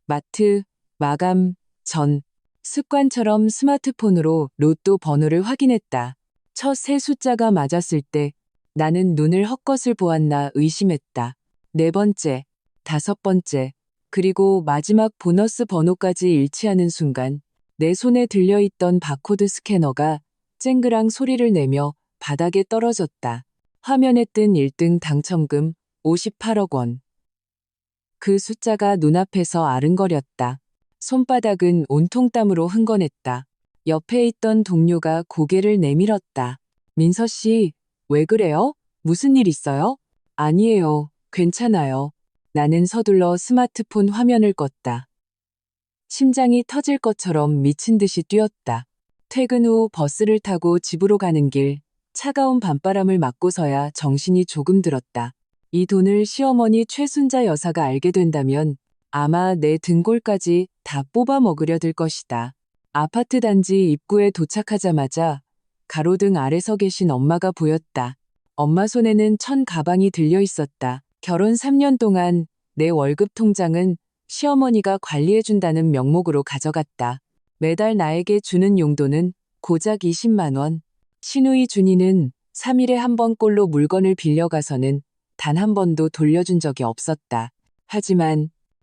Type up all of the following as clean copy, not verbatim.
마트, 마감 전, 습관처럼 스마트폰으로 로또 번호를 확인했다. 첫 세 숫자가 맞았을 때 나는 눈을 헛것을 보았나 의심했다. 네 번째, 다섯 번째, 그리고 마지막 보너스 번호까지 일치하는 순간 내 손에 들려있던 바코드 스캐너가 쨍그랑 소리를 내며 바닥에 떨어졌다. 화면에 뜬 1등 당첨금 58억 원. 그 숫자가 눈앞에서 아른거렸다. 손바닥은 온통 땀으로 흥건했다. 옆에 있던 동료가 고개를 내밀었다. 민서 씨, 왜 그래요? 무슨 일 있어요? 아니에요. 괜찮아요. 나는 서둘러 스마트폰 화면을 껐다. 심장이 터질 것처럼 미친 듯이 뛰었다. 퇴근 후 버스를 타고 집으로 가는 길, 차가운 밤바람을 맞고서야 정신이 조금 들었다. 이 돈을 시어머니 최순자 여사가 알게 된다면 아마 내 등골까지 다 뽑아 먹으려 들 것이다. 아파트 단지 입구에 도착하자마자 가로등 아래 서 계신 엄마가 보였다. 엄마 손에는 천 가방이 들려 있었다. 결혼 3년 동안 내 월급 통장은 시어머니가 관리해준다는 명목으로 가져갔다. 매달 나에게 주는 용도는 고작 20만 원. 시누이 준이는 3일에 한 번 꼴로 물건을 빌려가서는 단 한 번도 돌려준 적이 없었다.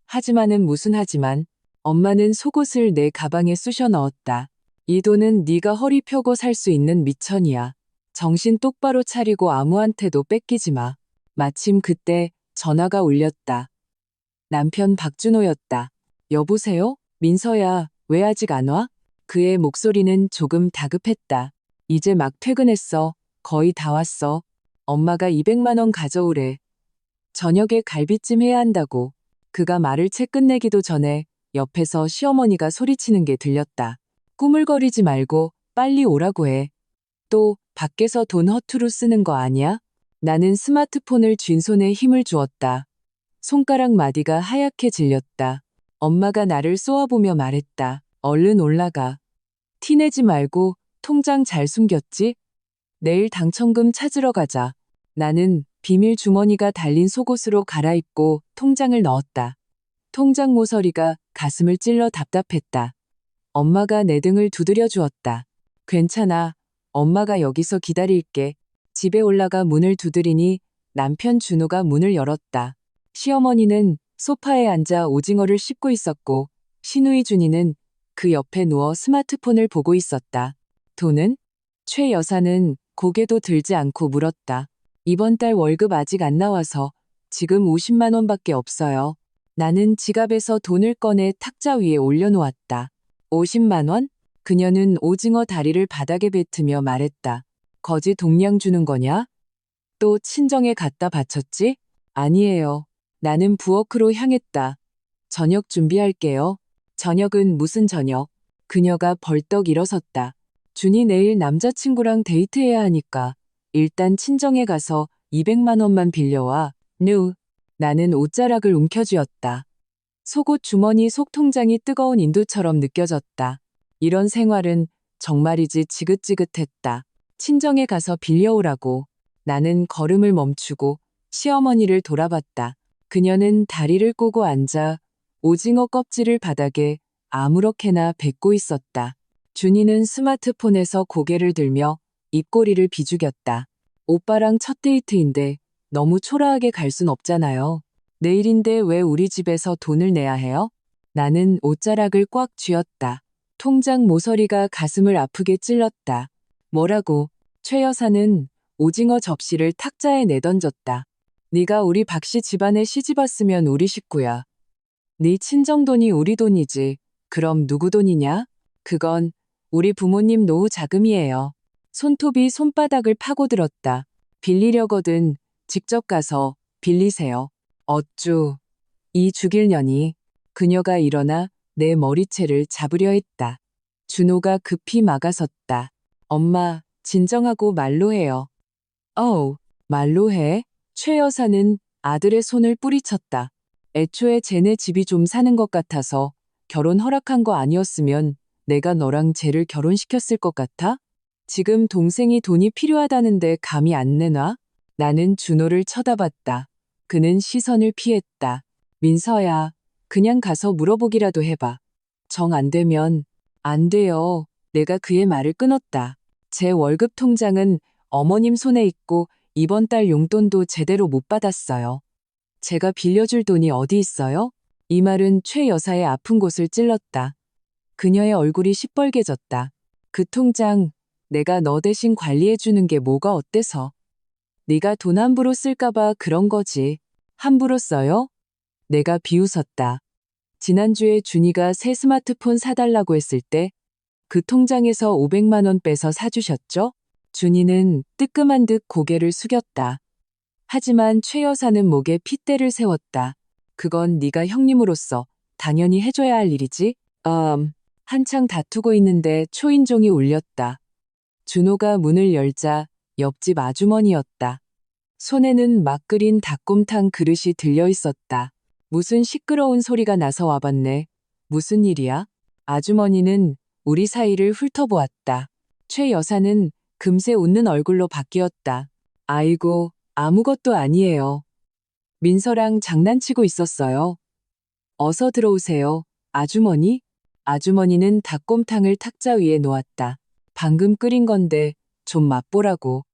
하지만은 무슨 하지만, 엄마는 속옷을 내 가방에 쑤셔 넣었다. 이 돈은 네가 허리 펴고 살 수 있는 미천이야. 정신 똑바로 차리고 아무한테도 뺏기지 마. 마침 그때 전화가 울렸다. 남편 박준호였다. 여보세요? 민서야, 왜 아직 안 와? 그의 목소리는 조금 다급했다. 이제 막 퇴근했어. 거의 다 왔어. 엄마가 200만 원 가져오래. 저녁에 갈비찜 해야 한다고. 그가 말을 채 끝내기도 전에 옆에서 시어머니가 소리치는 게 들렸다. 꾸물거리지 말고 빨리 오라고 해. 또 밖에서 돈 허투루 쓰는 거 아니야? 나는 스마트폰을 쥔 손에 힘을 주었다. 손가락 마디가 하얗게 질렸다. 엄마가 나를 쏘아보며 말했다. 얼른 올라가. 티내지 말고 통장 잘 숨겼지? 내일 당첨금 찾으러 가자. 나는 비밀 주머니가 달린 속옷으로 갈아입고 통장을 넣었다. 통장 모서리가 가슴을 찔러 답답했다. 엄마가 내 등을 두드려 주었다. 괜찮아. 엄마가 여기서 기다릴게. 집에 올라가 문을 두드리니 남편 준호가 문을 열었다. 시어머니는 소파에 앉아 오징어를 씹고 있었고 시누이 준이는 그 옆에 누워 스마트폰을 보고 있었다. 돈은? 최 여사는 고개도 들지 않고 물었다. 이번 달 월급 아직 안 나와서 지금 50만 원밖에 없어요. 나는 지갑에서 돈을 꺼내 탁자 위에 올려놓았다. 50만 원? 그녀는 오징어 다리를 바닥에 뱉으며 말했다. 거지 동량 주는 거냐? 또 친정에 갖다 바쳤지? 아니에요. 나는 부엌으로 향했다. 저녁 준비할게요. 저녁은 무슨 저녁? 그녀가 벌떡 일어섰다. 준이 내일 남자친구랑 데이트해야 하니까 일단 친정에 가서 200만 원만 빌려와. 나는 옷자락을 움켜쥐었다. 속옷 주머니 속 통장이 뜨거운 인두처럼 느껴졌다. 이런 생활은 정말이지 지긋지긋했다. 친정에 가서 빌려오라고. 나는 걸음을 멈추고 시어머니를 돌아봤다. 그녀는 다리를 꼬고 앉아 오징어 껍질을 바닥에 아무렇게나 뱉고 있었다. 준이는 스마트폰에서 고개를 들며 입꼬리를 비죽였다. 오빠랑 첫 데이트인데 너무 초라하게 갈 순 없잖아요. 내일인데 왜 우리 집에서 돈을 내야 해요? 나는 옷자락을 꽉 쥐었다. 통장 모서리가 가슴을 아프게 찔렀다. 뭐라고? 최 여사는 오징어 접시를 탁자에 내던졌다. 네가 우리 박씨 집안에 시집 왔으면 우리 식구야. 네 친정돈이 우리 돈이지. 그럼 누구 돈이냐? 그건 우리 부모님 노후 자금이에요. 손톱이 손바닥을 파고들었다. 빌리려거든 직접 가서 빌리세요. 어쭈. 이 죽일 년이. 그녀가 일어나 내 머리채를 잡으려 했다. 준호가 급히 막아섰다. 엄마, 진정하고 말로 해요. 어우, 말로 해? 최 여사는 아들의 손을 뿌리쳤다. 애초에 쟤네 집이 좀 사는 것 같아서 결혼 허락한 거 아니었으면 내가 너랑 쟤를 결혼시켰을 것 같아? 지금 동생이 돈이 필요하다는데 감히 안 내놔? 나는 준호를 쳐다봤다. 그는 시선을 피했다. 민서야, 그냥 가서 물어보기라도 해봐. 정 안 되면 안 돼요. 내가 그의 말을 끊었다. 제 월급 통장은 어머님 손에 있고 이번 달 용돈도 제대로 못 받았어요. 제가 빌려줄 돈이 어디 있어요? 이 말은 최 여사의 아픈 곳을 찔렀다. 그녀의 얼굴이 시뻘개졌다. 그 통장 내가 너 대신 관리해주는 게 뭐가 어때서? 네가 돈 함부로 쓸까봐 그런 거지. 함부로 써요? 내가 비웃었다. 지난주에 준이가 새 스마트폰 사달라고 했을 때 그 통장에서 500만 원 빼서 사주셨죠? 준이는 뜨끔한 듯 고개를 숙였다. 하지만 최 여사는 목에 핏대를 세웠다. 그건 네가 형님으로서 당연히 해줘야 할 일이지. 한창 다투고 있는데 초인종이 울렸다. 준호가 문을 열자 옆집 아주머니였다. 손에는 막 끓인 닭곰탕 그릇이 들려 있었다. 무슨 시끄러운 소리가 나서 와봤네. 무슨 일이야? 아주머니는 우리 사이를 훑어보았다. 최 여사는 금세 웃는 얼굴로 바뀌었다. 아이고, 아무것도 아니에요. 민서랑 장난치고 있었어요. 어서 들어오세요. 아주머니? 아주머니는 닭곰탕을 탁자 위에 놓았다. 방금 끓인 건데 좀 맛보라고.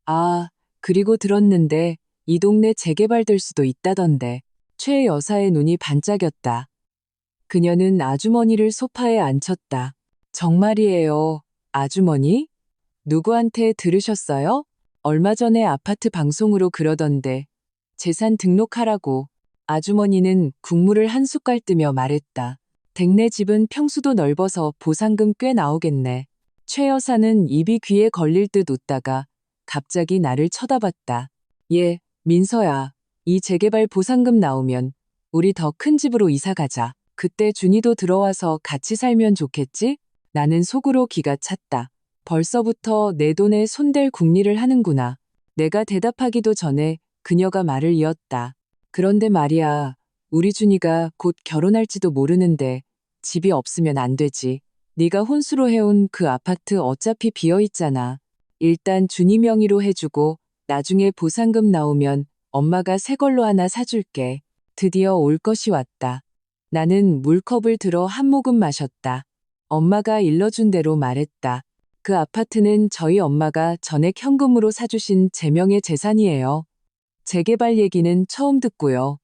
아, 그리고 들었는데 이 동네 재개발될 수도 있다던데. 최 여사의 눈이 반짝였다. 그녀는 아주머니를 소파에 앉혔다. 정말이에요, 아주머니? 누구한테 들으셨어요? 얼마 전에 아파트 방송으로 그러던데. 재산 등록하라고. 아주머니는 국물을 한 숟갈 뜨며 말했다. 댁네 집은 평수도 넓어서 보상금 꽤 나오겠네. 최 여사는 입이 귀에 걸릴 듯 웃다가 갑자기 나를 쳐다봤다. 예, 민서야. 이 재개발 보상금 나오면 우리 더 큰 집으로 이사 가자. 그때 준이도 들어와서 같이 살면 좋겠지? 나는 속으로 기가 찼다. 벌써부터 내 돈에 손댈 궁리를 하는구나. 내가 대답하기도 전에 그녀가 말을 이었다. 그런데 말이야, 우리 준이가 곧 결혼할지도 모르는데 집이 없으면 안 되지. 네가 혼수로 해온 그 아파트 어차피 비어있잖아. 일단 준이 명의로 해주고 나중에 보상금 나오면 엄마가 새 걸로 하나 사줄게. 드디어 올 것이 왔다. 나는 물컵을 들어 한 모금 마셨다. 엄마가 일러준 대로 말했다. 그 아파트는 저희 엄마가 전액 현금으로 사주신 제 명의 재산이에요. 재개발 얘기는 처음 듣고요.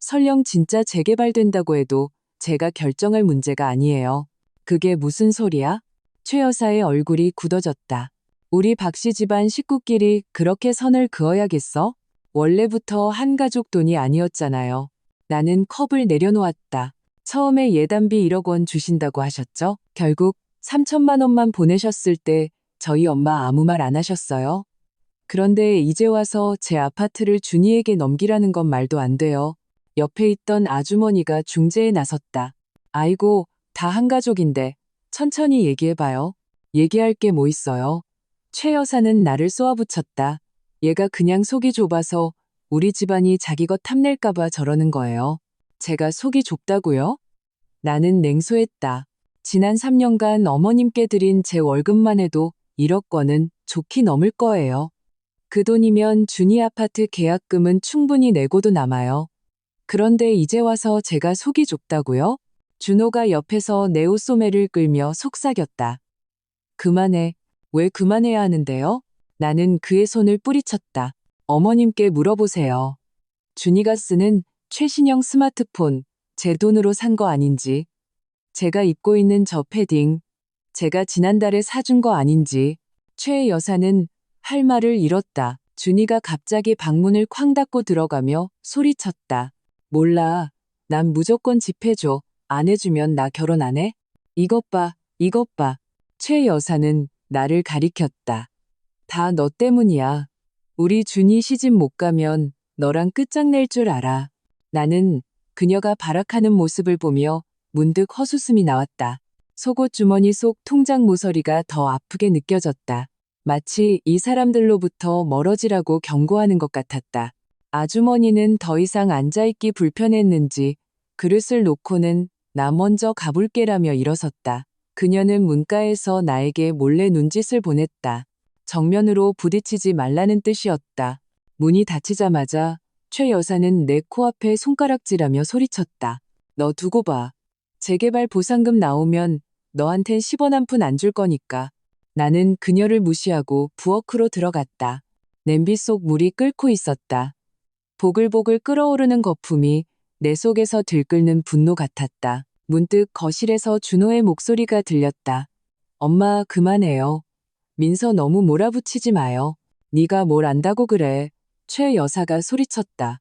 설령 진짜 재개발된다고 해도 제가 결정할 문제가 아니에요. 그게 무슨 소리야? 최 여사의 얼굴이 굳어졌다. 우리 박씨 집안 식구끼리 그렇게 선을 그어야겠어? 원래부터 한 가족 돈이 아니었잖아요. 나는 컵을 내려놓았다. 처음에 예단비 1억 원 주신다고 하셨죠? 결국 3천만 원만 보내셨을 때 저희 엄마 아무 말 안 하셨어요? 그런데 이제 와서 제 아파트를 준이에게 넘기라는 건 말도 안 돼요. 옆에 있던 아주머니가 중재에 나섰다. 아이고, 다 한 가족인데 천천히 얘기해봐요. 얘기할 게 뭐 있어요? 최 여사는 나를 쏘아붙였다. 얘가 그냥 속이 좁아서 우리 집안이 자기 것 탐낼까봐 저러는 거예요. 제가 속이 좁다고요? 나는 냉소했다. 지난 3년간 어머님께 드린 제 월급만 해도 1억 원은 좋게 넘을 거예요. 그 돈이면 준이 아파트 계약금은 충분히 내고도 남아요. 그런데 이제 와서 제가 속이 좁다고요? 준호가 옆에서 내 옷소매를 끌며 속삭였다. 그만해. 왜 그만해야 하는데요? 나는 그의 손을 뿌리쳤다. 어머님께 물어보세요. 준이가 쓰는 최신형 스마트폰, 제 돈으로 산 거 아닌지, 제가 입고 있는 저 패딩, 제가 지난달에 사준 거 아닌지. 최 여사는 할 말을 잃었다. 준이가 갑자기 방문을 쾅 닫고 들어가며 소리쳤다. 몰라. 난 무조건 집 해줘. 안 해주면 나 결혼 안 해? 이것 봐, 이것 봐. 최 여사는 나를 가리켰다. 다 너 때문이야. 우리 준이 시집 못 가면 너랑 끝장낼 줄 알아. 나는 그녀가 발악하는 모습을 보며 문득 헛웃음이 나왔다. 속옷 주머니 속 통장 모서리가 더 아프게 느껴졌다. 마치 이 사람들로부터 멀어지라고 경고하는 것 같았다. 아주머니는 더 이상 앉아있기 불편했는지 그릇을 놓고는 나 먼저 가볼게라며 일어섰다. 그녀는 문가에서 나에게 몰래 눈짓을 보냈다. 정면으로 부딪히지 말라는 뜻이었다. 문이 닫히자마자 최 여사는 내 코앞에 손가락질하며 소리쳤다. 너 두고 봐. 재개발 보상금 나오면 너한텐 10원 한 푼 안 줄 거니까. 나는 그녀를 무시하고 부엌으로 들어갔다. 냄비 속 물이 끓고 있었다. 보글보글 끓어오르는 거품이 내 속에서 들끓는 분노 같았다. 문득 거실에서 준호의 목소리가 들렸다. 엄마, 그만해요. 민서 너무 몰아붙이지 마요. 네가 뭘 안다고 그래. 최 여사가 소리쳤다.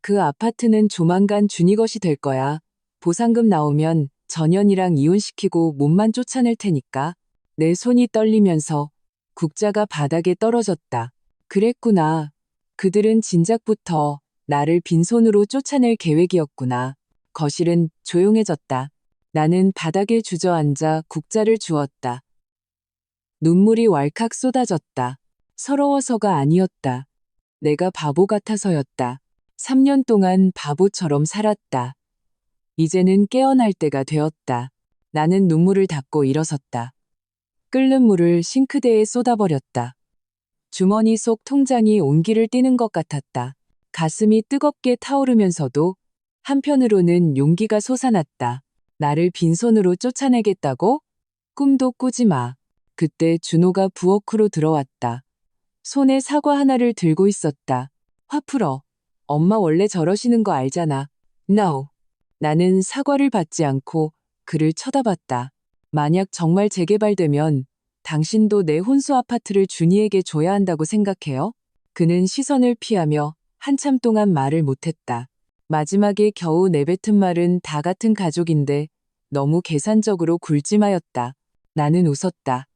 그 아파트는 조만간 준이 것이 될 거야. 보상금 나오면 전현이랑 이혼시키고 몸만 쫓아낼 테니까. 내 손이 떨리면서 국자가 바닥에 떨어졌다. 그랬구나. 그들은 진작부터 나를 빈손으로 쫓아낼 계획이었구나. 거실은 조용해졌다. 나는 바닥에 주저앉아 국자를 주었다. 눈물이 왈칵 쏟아졌다. 서러워서가 아니었다. 내가 바보 같아서였다. 3년 동안 바보처럼 살았다. 이제는 깨어날 때가 되었다. 나는 눈물을 닦고 일어섰다. 끓는 물을 싱크대에 쏟아버렸다. 주머니 속 통장이 온기를 띠는 것 같았다. 가슴이 뜨겁게 타오르면서도 한편으로는 용기가 솟아났다. 나를 빈손으로 쫓아내겠다고? 꿈도 꾸지 마. 그때 준호가 부엌으로 들어왔다. 손에 사과 하나를 들고 있었다. 화 풀어. 엄마 원래 저러시는 거 알잖아. No. 나는 사과를 받지 않고 그를 쳐다봤다. 만약 정말 재개발되면 당신도 내 혼수 아파트를 준이에게 줘야 한다고 생각해요? 그는 시선을 피하며 한참 동안 말을 못했다. 마지막에 겨우 내뱉은 말은 다 같은 가족인데 너무 계산적으로 굴찜하였다. 나는 웃었다.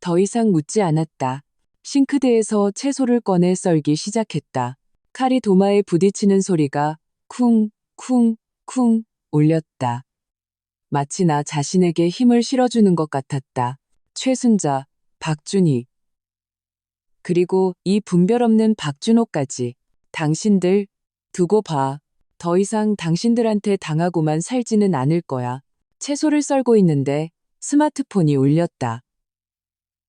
더 이상 묻지 않았다. 싱크대에서 채소를 꺼내 썰기 시작했다. 칼이 도마에 부딪히는 소리가 쿵, 쿵, 쿵 울렸다. 마치 나 자신에게 힘을 실어주는 것 같았다. 최순자, 박준희. 그리고 이 분별 없는 박준호까지. 당신들, 두고 봐. 더 이상 당신들한테 당하고만 살지는 않을 거야. 채소를 썰고 있는데 스마트폰이 울렸다.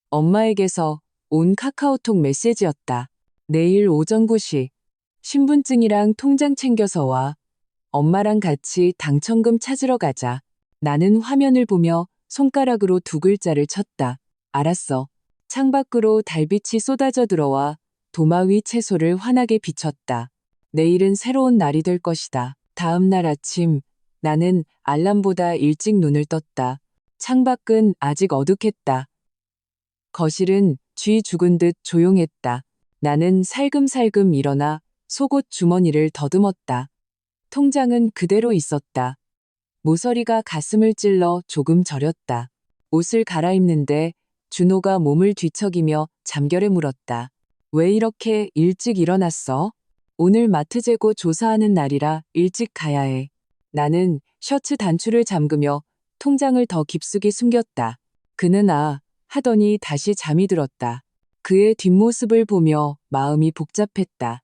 엄마에게서 온 카카오톡 메시지였다. 내일 오전 9시. 신분증이랑 통장 챙겨서 와. 엄마랑 같이 당첨금 찾으러 가자. 나는 화면을 보며 손가락으로 두 글자를 쳤다. 알았어. 창밖으로 달빛이 쏟아져 들어와 도마 위 채소를 환하게 비췄다. 내일은 새로운 날이 될 것이다. 다음 날 아침 나는 알람보다 일찍 눈을 떴다. 창밖은 아직 어둑했다. 거실은 쥐 죽은 듯 조용했다. 나는 살금살금 일어나 속옷 주머니를 더듬었다. 통장은 그대로 있었다. 모서리가 가슴을 찔러 조금 저렸다. 옷을 갈아입는데 준호가 몸을 뒤척이며 잠결에 물었다. 왜 이렇게 일찍 일어났어? 오늘 마트 재고 조사하는 날이라 일찍 가야 해. 나는 셔츠 단추를 잠그며 통장을 더 깊숙이 숨겼다. 그는 하더니 다시 잠이 들었다. 그의 뒷모습을 보며 마음이 복잡했다.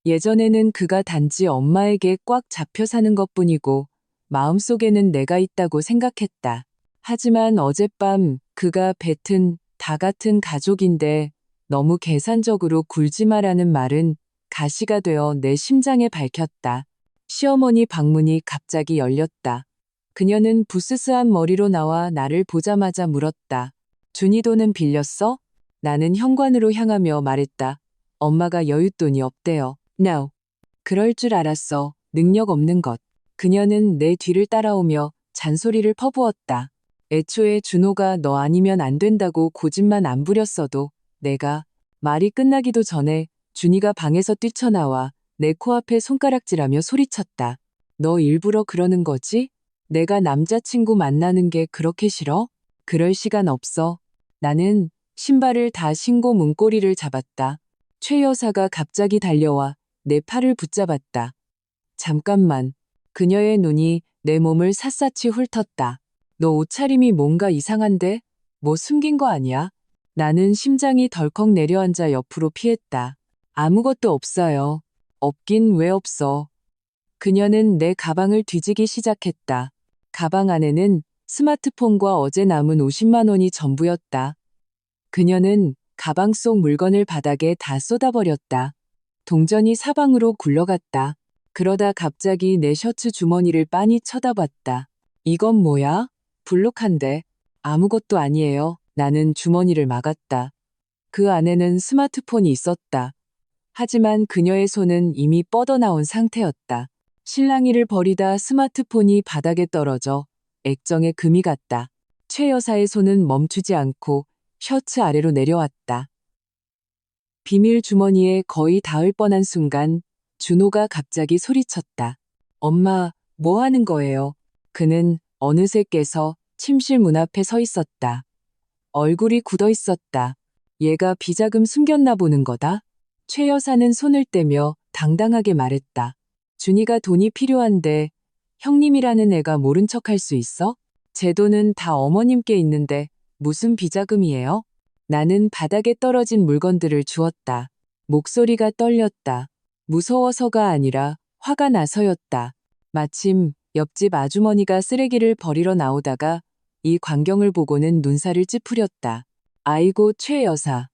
예전에는 그가 단지 엄마에게 꽉 잡혀 사는 것뿐이고 마음속에는 내가 있다고 생각했다. 하지만 어젯밤 그가 뱉은 다 같은 가족인데 너무 계산적으로 굴지 마라는 말은 가시가 되어 내 심장에 박혔다. 시어머니 방문이 갑자기 열렸다. 그녀는 부스스한 머리로 나와 나를 보자마자 물었다. 준이 돈은 빌렸어? 나는 현관으로 향하며 말했다. 엄마가 여윳돈이 없대요. No. 그럴 줄 알았어. 능력 없는 것. 그녀는 내 뒤를 따라오며 잔소리를 퍼부었다. 애초에 준호가 너 아니면 안 된다고 고집만 안 부렸어도 내가 말이 끝나기도 전에 준이가 방에서 뛰쳐나와 내 코앞에 손가락질하며 소리쳤다. 너 일부러 그러는 거지? 내가 남자친구 만나는 게 그렇게 싫어? 그럴 시간 없어. 나는 신발을 다 신고 문고리를 잡았다. 최 여사가 갑자기 달려와 내 팔을 붙잡았다. 잠깐만. 그녀의 눈이 내 몸을 샅샅이 훑었다. 너 옷차림이 뭔가 이상한데? 뭐 숨긴 거 아니야? 나는 심장이 덜컥 내려앉아 옆으로 피했다. 아무것도 없어요. 없긴 왜 없어. 그녀는 내 가방을 뒤지기 시작했다. 가방 안에는 스마트폰과 어제 남은 50만 원이 전부였다. 그녀는 가방 속 물건을 바닥에 다 쏟아버렸다. 동전이 사방으로 굴러갔다. 그러다 갑자기 내 셔츠 주머니를 빤히 쳐다봤다. 이건 뭐야? 불룩한데. 아무것도 아니에요. 나는 주머니를 막았다. 그 안에는 스마트폰이 있었다. 하지만 그녀의 손은 이미 뻗어나온 상태였다. 실랑이를 벌이다 스마트폰이 바닥에 떨어져 액정에 금이 갔다. 최 여사의 손은 멈추지 않고 셔츠 아래로 내려왔다. 비밀 주머니에 거의 닿을 뻔한 순간 준호가 갑자기 소리쳤다. 엄마, 뭐 하는 거예요? 그는 어느새 깨서 침실 문 앞에 서 있었다. 얼굴이 굳어 있었다. 얘가 비자금 숨겼나 보는 거다. 최 여사는 손을 떼며 당당하게 말했다. 준이가 돈이 필요한데 형님이라는 애가 모른 척할 수 있어? 제 돈은 다 어머님께 있는데 무슨 비자금이에요? 나는 바닥에 떨어진 물건들을 주었다. 목소리가 떨렸다. 무서워서가 아니라 화가 나서였다. 마침 옆집 아주머니가 쓰레기를 버리러 나오다가 이 광경을 보고는 눈살을 찌푸렸다. 아이고 최 여사.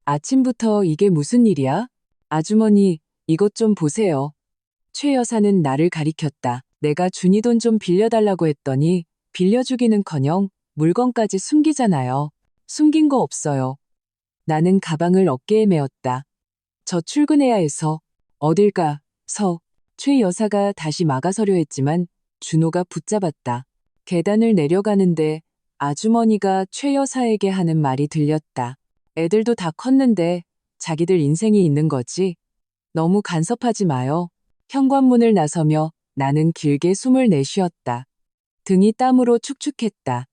아침부터 이게 무슨 일이야? 아주머니, 이것 좀 보세요. 최 여사는 나를 가리켰다. 내가 준이 돈 좀 빌려달라고 했더니 빌려주기는커녕 물건까지 숨기잖아요. 숨긴 거 없어요. 나는 가방을 어깨에 메었다. 저 출근해야 해서. 어딜 가? 서. 최 여사가 다시 막아서려 했지만 준호가 붙잡았다. 계단을 내려가는데 아주머니가 최 여사에게 하는 말이 들렸다. 애들도 다 컸는데 자기들 인생이 있는 거지. 너무 간섭하지 마요. 현관문을 나서며 나는 길게 숨을 내쉬었다. 등이 땀으로 축축했다.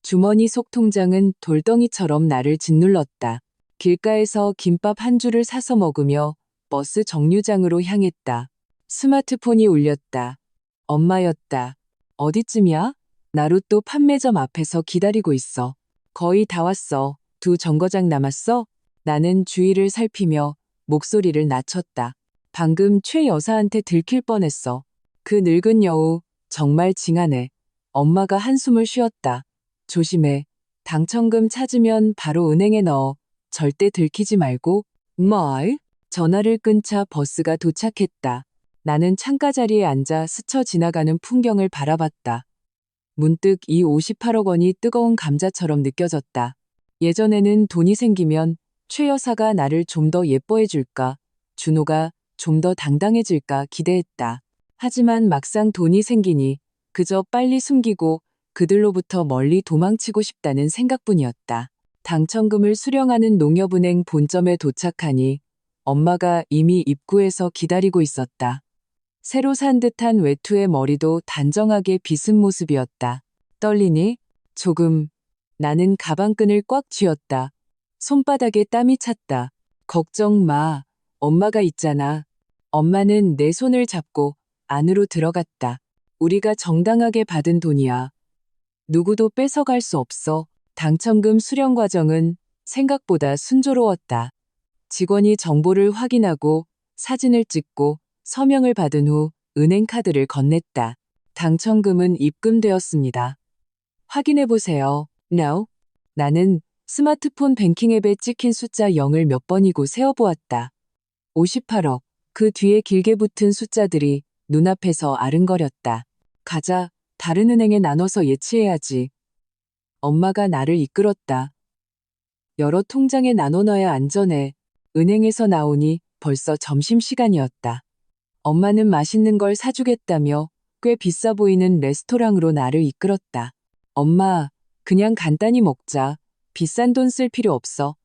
주머니 속 통장은 돌덩이처럼 나를 짓눌렀다. 길가에서 김밥 한 줄을 사서 먹으며 버스 정류장으로 향했다. 스마트폰이 울렸다. 엄마였다. 어디쯤이야? 나루또 판매점 앞에서 기다리고 있어. 거의 다 왔어. 2 정거장 남았어? 나는 주위를 살피며 목소리를 낮췄다. 방금 최 여사한테 들킬 뻔했어. 그 늙은 여우 정말 징하네. 엄마가 한숨을 쉬었다. 조심해. 당첨금 찾으면 바로 은행에 넣어. 절대 들키지 말고. 뭘? 전화를 끊자 버스가 도착했다. 나는 창가 자리에 앉아 스쳐 지나가는 풍경을 바라봤다. 문득 이 58억 원이 뜨거운 감자처럼 느껴졌다. 예전에는 돈이 생기면 최 여사가 나를 좀 더 예뻐해 줄까, 준호가 좀 더 당당해질까 기대했다. 하지만 막상 돈이 생기니 그저 빨리 숨기고 그들로부터 멀리 도망치고 싶다는 생각뿐이었다. 당첨금을 수령하는 농협은행 본점에 도착하니 엄마가 이미 입구에서 기다리고 있었다. 새로 산 듯한 외투의 머리도 단정하게 빗은 모습이었다. 떨리니? 조금. 나는 가방끈을 꽉 쥐었다. 손바닥에 땀이 찼다. 걱정 마. 엄마가 있잖아. 엄마는 내 손을 잡고 안으로 들어갔다. 우리가 정당하게 받은 돈이야. 누구도 뺏어갈 수 없어. 당첨금 수령 과정은 생각보다 순조로웠다. 직원이 정보를 확인하고 사진을 찍고 서명을 받은 후 은행 카드를 건넸다. 당첨금은 입금되었습니다. 확인해 보세요. No. 나는 스마트폰 뱅킹 앱에 찍힌 숫자 0을 몇 번이고 세어보았다. 58억. 그 뒤에 길게 붙은 숫자들이 눈앞에서 아른거렸다. 가자. 다른 은행에 나눠서 예치해야지. 엄마가 나를 이끌었다. 여러 통장에 나눠 넣어야 안전해. 은행에서 나오니 벌써 점심시간이었다. 엄마는 맛있는 걸 사주겠다며 꽤 비싸 보이는 레스토랑으로 나를 이끌었다. 엄마, 그냥 간단히 먹자. 비싼 돈 쓸 필요 없어.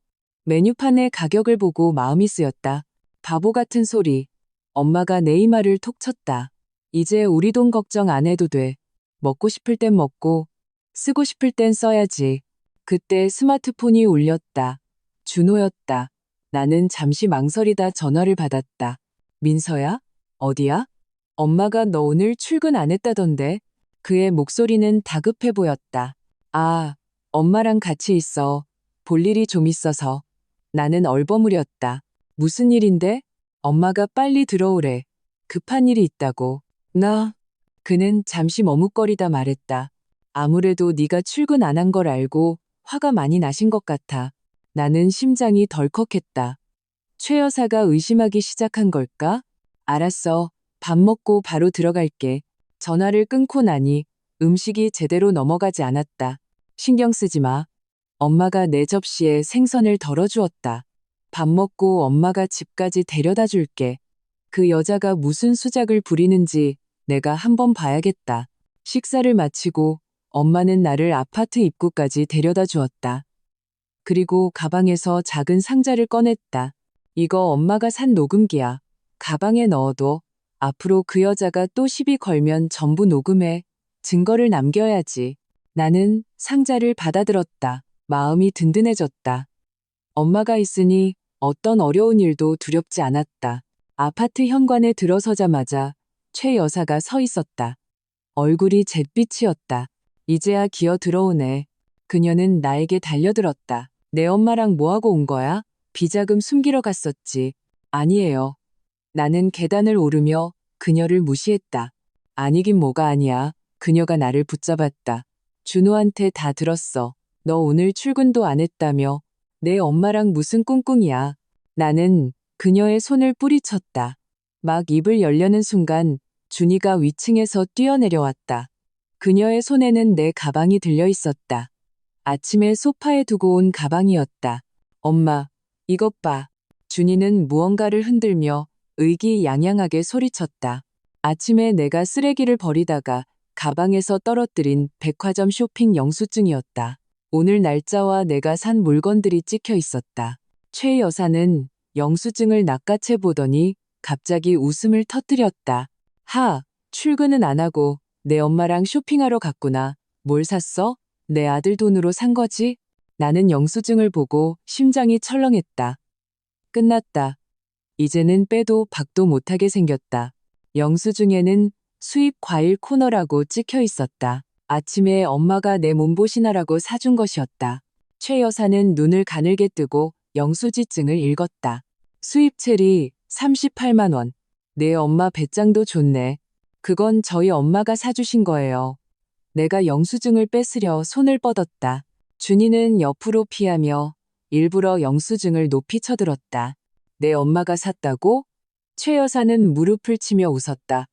메뉴판의 가격을 보고 마음이 쓰였다. 바보 같은 소리. 엄마가 내 이마를 톡 쳤다. 이제 우리 돈 걱정 안 해도 돼. 먹고 싶을 땐 먹고, 쓰고 싶을 땐 써야지. 그때 스마트폰이 울렸다. 준호였다. 나는 잠시 망설이다 전화를 받았다. 민서야? 어디야? 엄마가 너 오늘 출근 안 했다던데. 그의 목소리는 다급해 보였다. 아, 엄마랑 같이 있어. 볼 일이 좀 있어서. 나는 얼버무렸다. 무슨 일인데? 엄마가 빨리 들어오래. 급한 일이 있다고. 그는 잠시 머뭇거리다 말했다. 아무래도 네가 출근 안 한 걸 알고 화가 많이 나신 것 같아. 나는 심장이 덜컥했다. 최 여사가 의심하기 시작한 걸까? 알았어. 밥 먹고 바로 들어갈게. 전화를 끊고 나니 음식이 제대로 넘어가지 않았다. 신경 쓰지 마. 엄마가 내 접시에 생선을 덜어주었다. 밥 먹고 엄마가 집까지 데려다 줄게. 그 여자가 무슨 수작을 부리는지 내가 한번 봐야겠다. 식사를 마치고 엄마는 나를 아파트 입구까지 데려다 주었다. 그리고 가방에서 작은 상자를 꺼냈다. 이거 엄마가 산 녹음기야. 가방에 넣어둬. 앞으로 그 여자가 또 시비 걸면 전부 녹음해. 증거를 남겨야지. 나는 상자를 받아들었다. 마음이 든든해졌다. 엄마가 있으니 어떤 어려운 일도 두렵지 않았다. 아파트 현관에 들어서자마자 최 여사가 서 있었다. 얼굴이 잿빛이었다. 이제야 기어 들어오네. 그녀는 나에게 달려들었다. 내 엄마랑 뭐하고 온 거야? 비자금 숨기러 갔었지. 아니에요. 나는 계단을 오르며 그녀를 무시했다. 아니긴 뭐가 아니야. 그녀가 나를 붙잡았다. 준호한테 다 들었어. 너 오늘 출근도 안 했다며. 내 엄마랑 무슨 꿍꿍이야. 나는 그녀의 손을 뿌리쳤다. 막 입을 열려는 순간 준이가 위층에서 뛰어내려왔다. 그녀의 손에는 내 가방이 들려 있었다. 아침에 소파에 두고 온 가방이었다. 엄마, 이것 봐. 준이는 무언가를 흔들며 의기양양하게 소리쳤다. 아침에 내가 쓰레기를 버리다가 가방에서 떨어뜨린 백화점 쇼핑 영수증이었다. 오늘 날짜와 내가 산 물건들이 찍혀 있었다. 최 여사는 영수증을 낚아채 보더니 갑자기 웃음을 터뜨렸다. 하, 출근은 안 하고 내 엄마랑 쇼핑하러 갔구나. 뭘 샀어? 내 아들 돈으로 산 거지? 나는 영수증을 보고 심장이 철렁했다. 끝났다. 이제는 빼도 박도 못하게 생겼다. 영수증에는 수입 과일 코너라고 찍혀 있었다. 아침에 엄마가 내 몸보신하라고 사준 것이었다. 최 여사는 눈을 가늘게 뜨고 영수지증을 읽었다. 수입 체리 38만 원. 내 엄마 배짱도 좋네. 그건 저희 엄마가 사주신 거예요. 내가 영수증을 뺏으려 손을 뻗었다. 준이는 옆으로 피하며 일부러 영수증을 높이 쳐들었다. 내 엄마가 샀다고? 최 여사는 무릎을 치며 웃었다.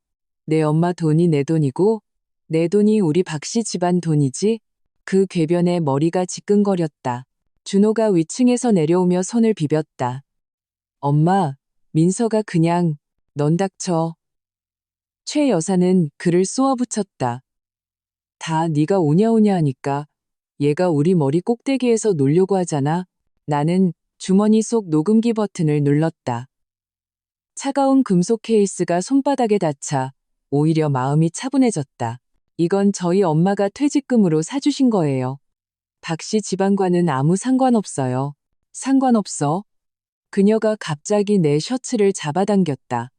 내 엄마 돈이 내 돈이고 내 돈이 우리 박씨 집안 돈이지? 그 궤변에 머리가 지끈거렸다. 준호가 위층에서 내려오며 손을 비볐다. 엄마, 민서가 그냥 넌 닥쳐. 최 여사는 그를 쏘아붙였다. 다 네가 오냐오냐 하니까 얘가 우리 머리 꼭대기에서 놀려고 하잖아. 나는 주머니 속 녹음기 버튼을 눌렀다. 차가운 금속 케이스가 손바닥에 닿자 오히려 마음이 차분해졌다. 이건 저희 엄마가 퇴직금으로 사주신 거예요. 박씨 집안과는 아무 상관없어요. 상관없어? 그녀가 갑자기 내 셔츠를 잡아당겼다.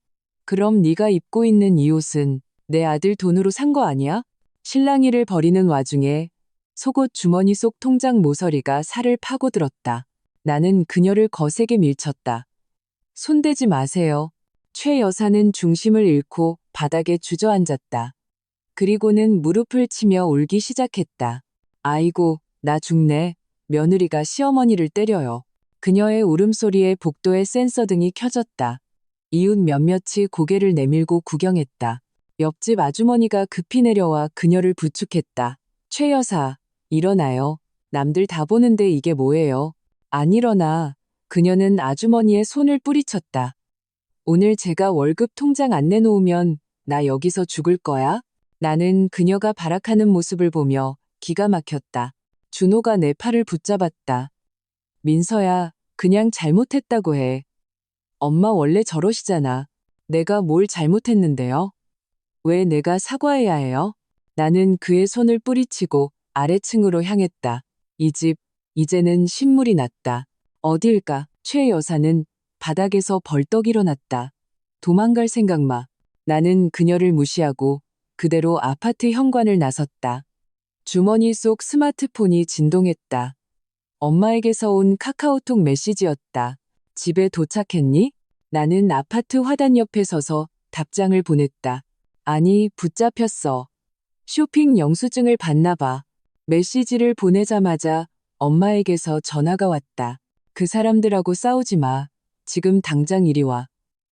그럼 네가 입고 있는 이 옷은 내 아들 돈으로 산 거 아니야? 실랑이를 벌이는 와중에 속옷 주머니 속 통장 모서리가 살을 파고들었다. 나는 그녀를 거세게 밀쳤다. 손대지 마세요. 최 여사는 중심을 잃고 바닥에 주저앉았다. 그리고는 무릎을 치며 울기 시작했다. 아이고, 나 죽네. 며느리가 시어머니를 때려요. 그녀의 울음소리에 복도의 센서등이 켜졌다. 이웃 몇몇이 고개를 내밀고 구경했다. 옆집 아주머니가 급히 내려와 그녀를 부축했다. 최 여사, 일어나요. 남들 다 보는데 이게 뭐예요? 안 일어나. 그녀는 아주머니의 손을 뿌리쳤다. 오늘 제가 월급 통장 안 내놓으면 나 여기서 죽을 거야? 나는 그녀가 발악하는 모습을 보며 기가 막혔다. 준호가 내 팔을 붙잡았다. 민서야, 그냥 잘못했다고 해. 엄마 원래 저러시잖아. 내가 뭘 잘못했는데요? 왜 내가 사과해야 해요? 나는 그의 손을 뿌리치고 아래층으로 향했다. 이 집, 이제는 신물이 났다. 어딜까? 최 여사는 바닥에서 벌떡 일어났다. 도망갈 생각 마. 나는 그녀를 무시하고 그대로 아파트 현관을 나섰다. 주머니 속 스마트폰이 진동했다. 엄마에게서 온 카카오톡 메시지였다. 집에 도착했니? 나는 아파트 화단 옆에 서서 답장을 보냈다. 아니, 붙잡혔어. 쇼핑 영수증을 받나 봐. 메시지를 보내자마자 엄마에게서 전화가 왔다. 그 사람들하고 싸우지 마. 지금 당장 이리 와.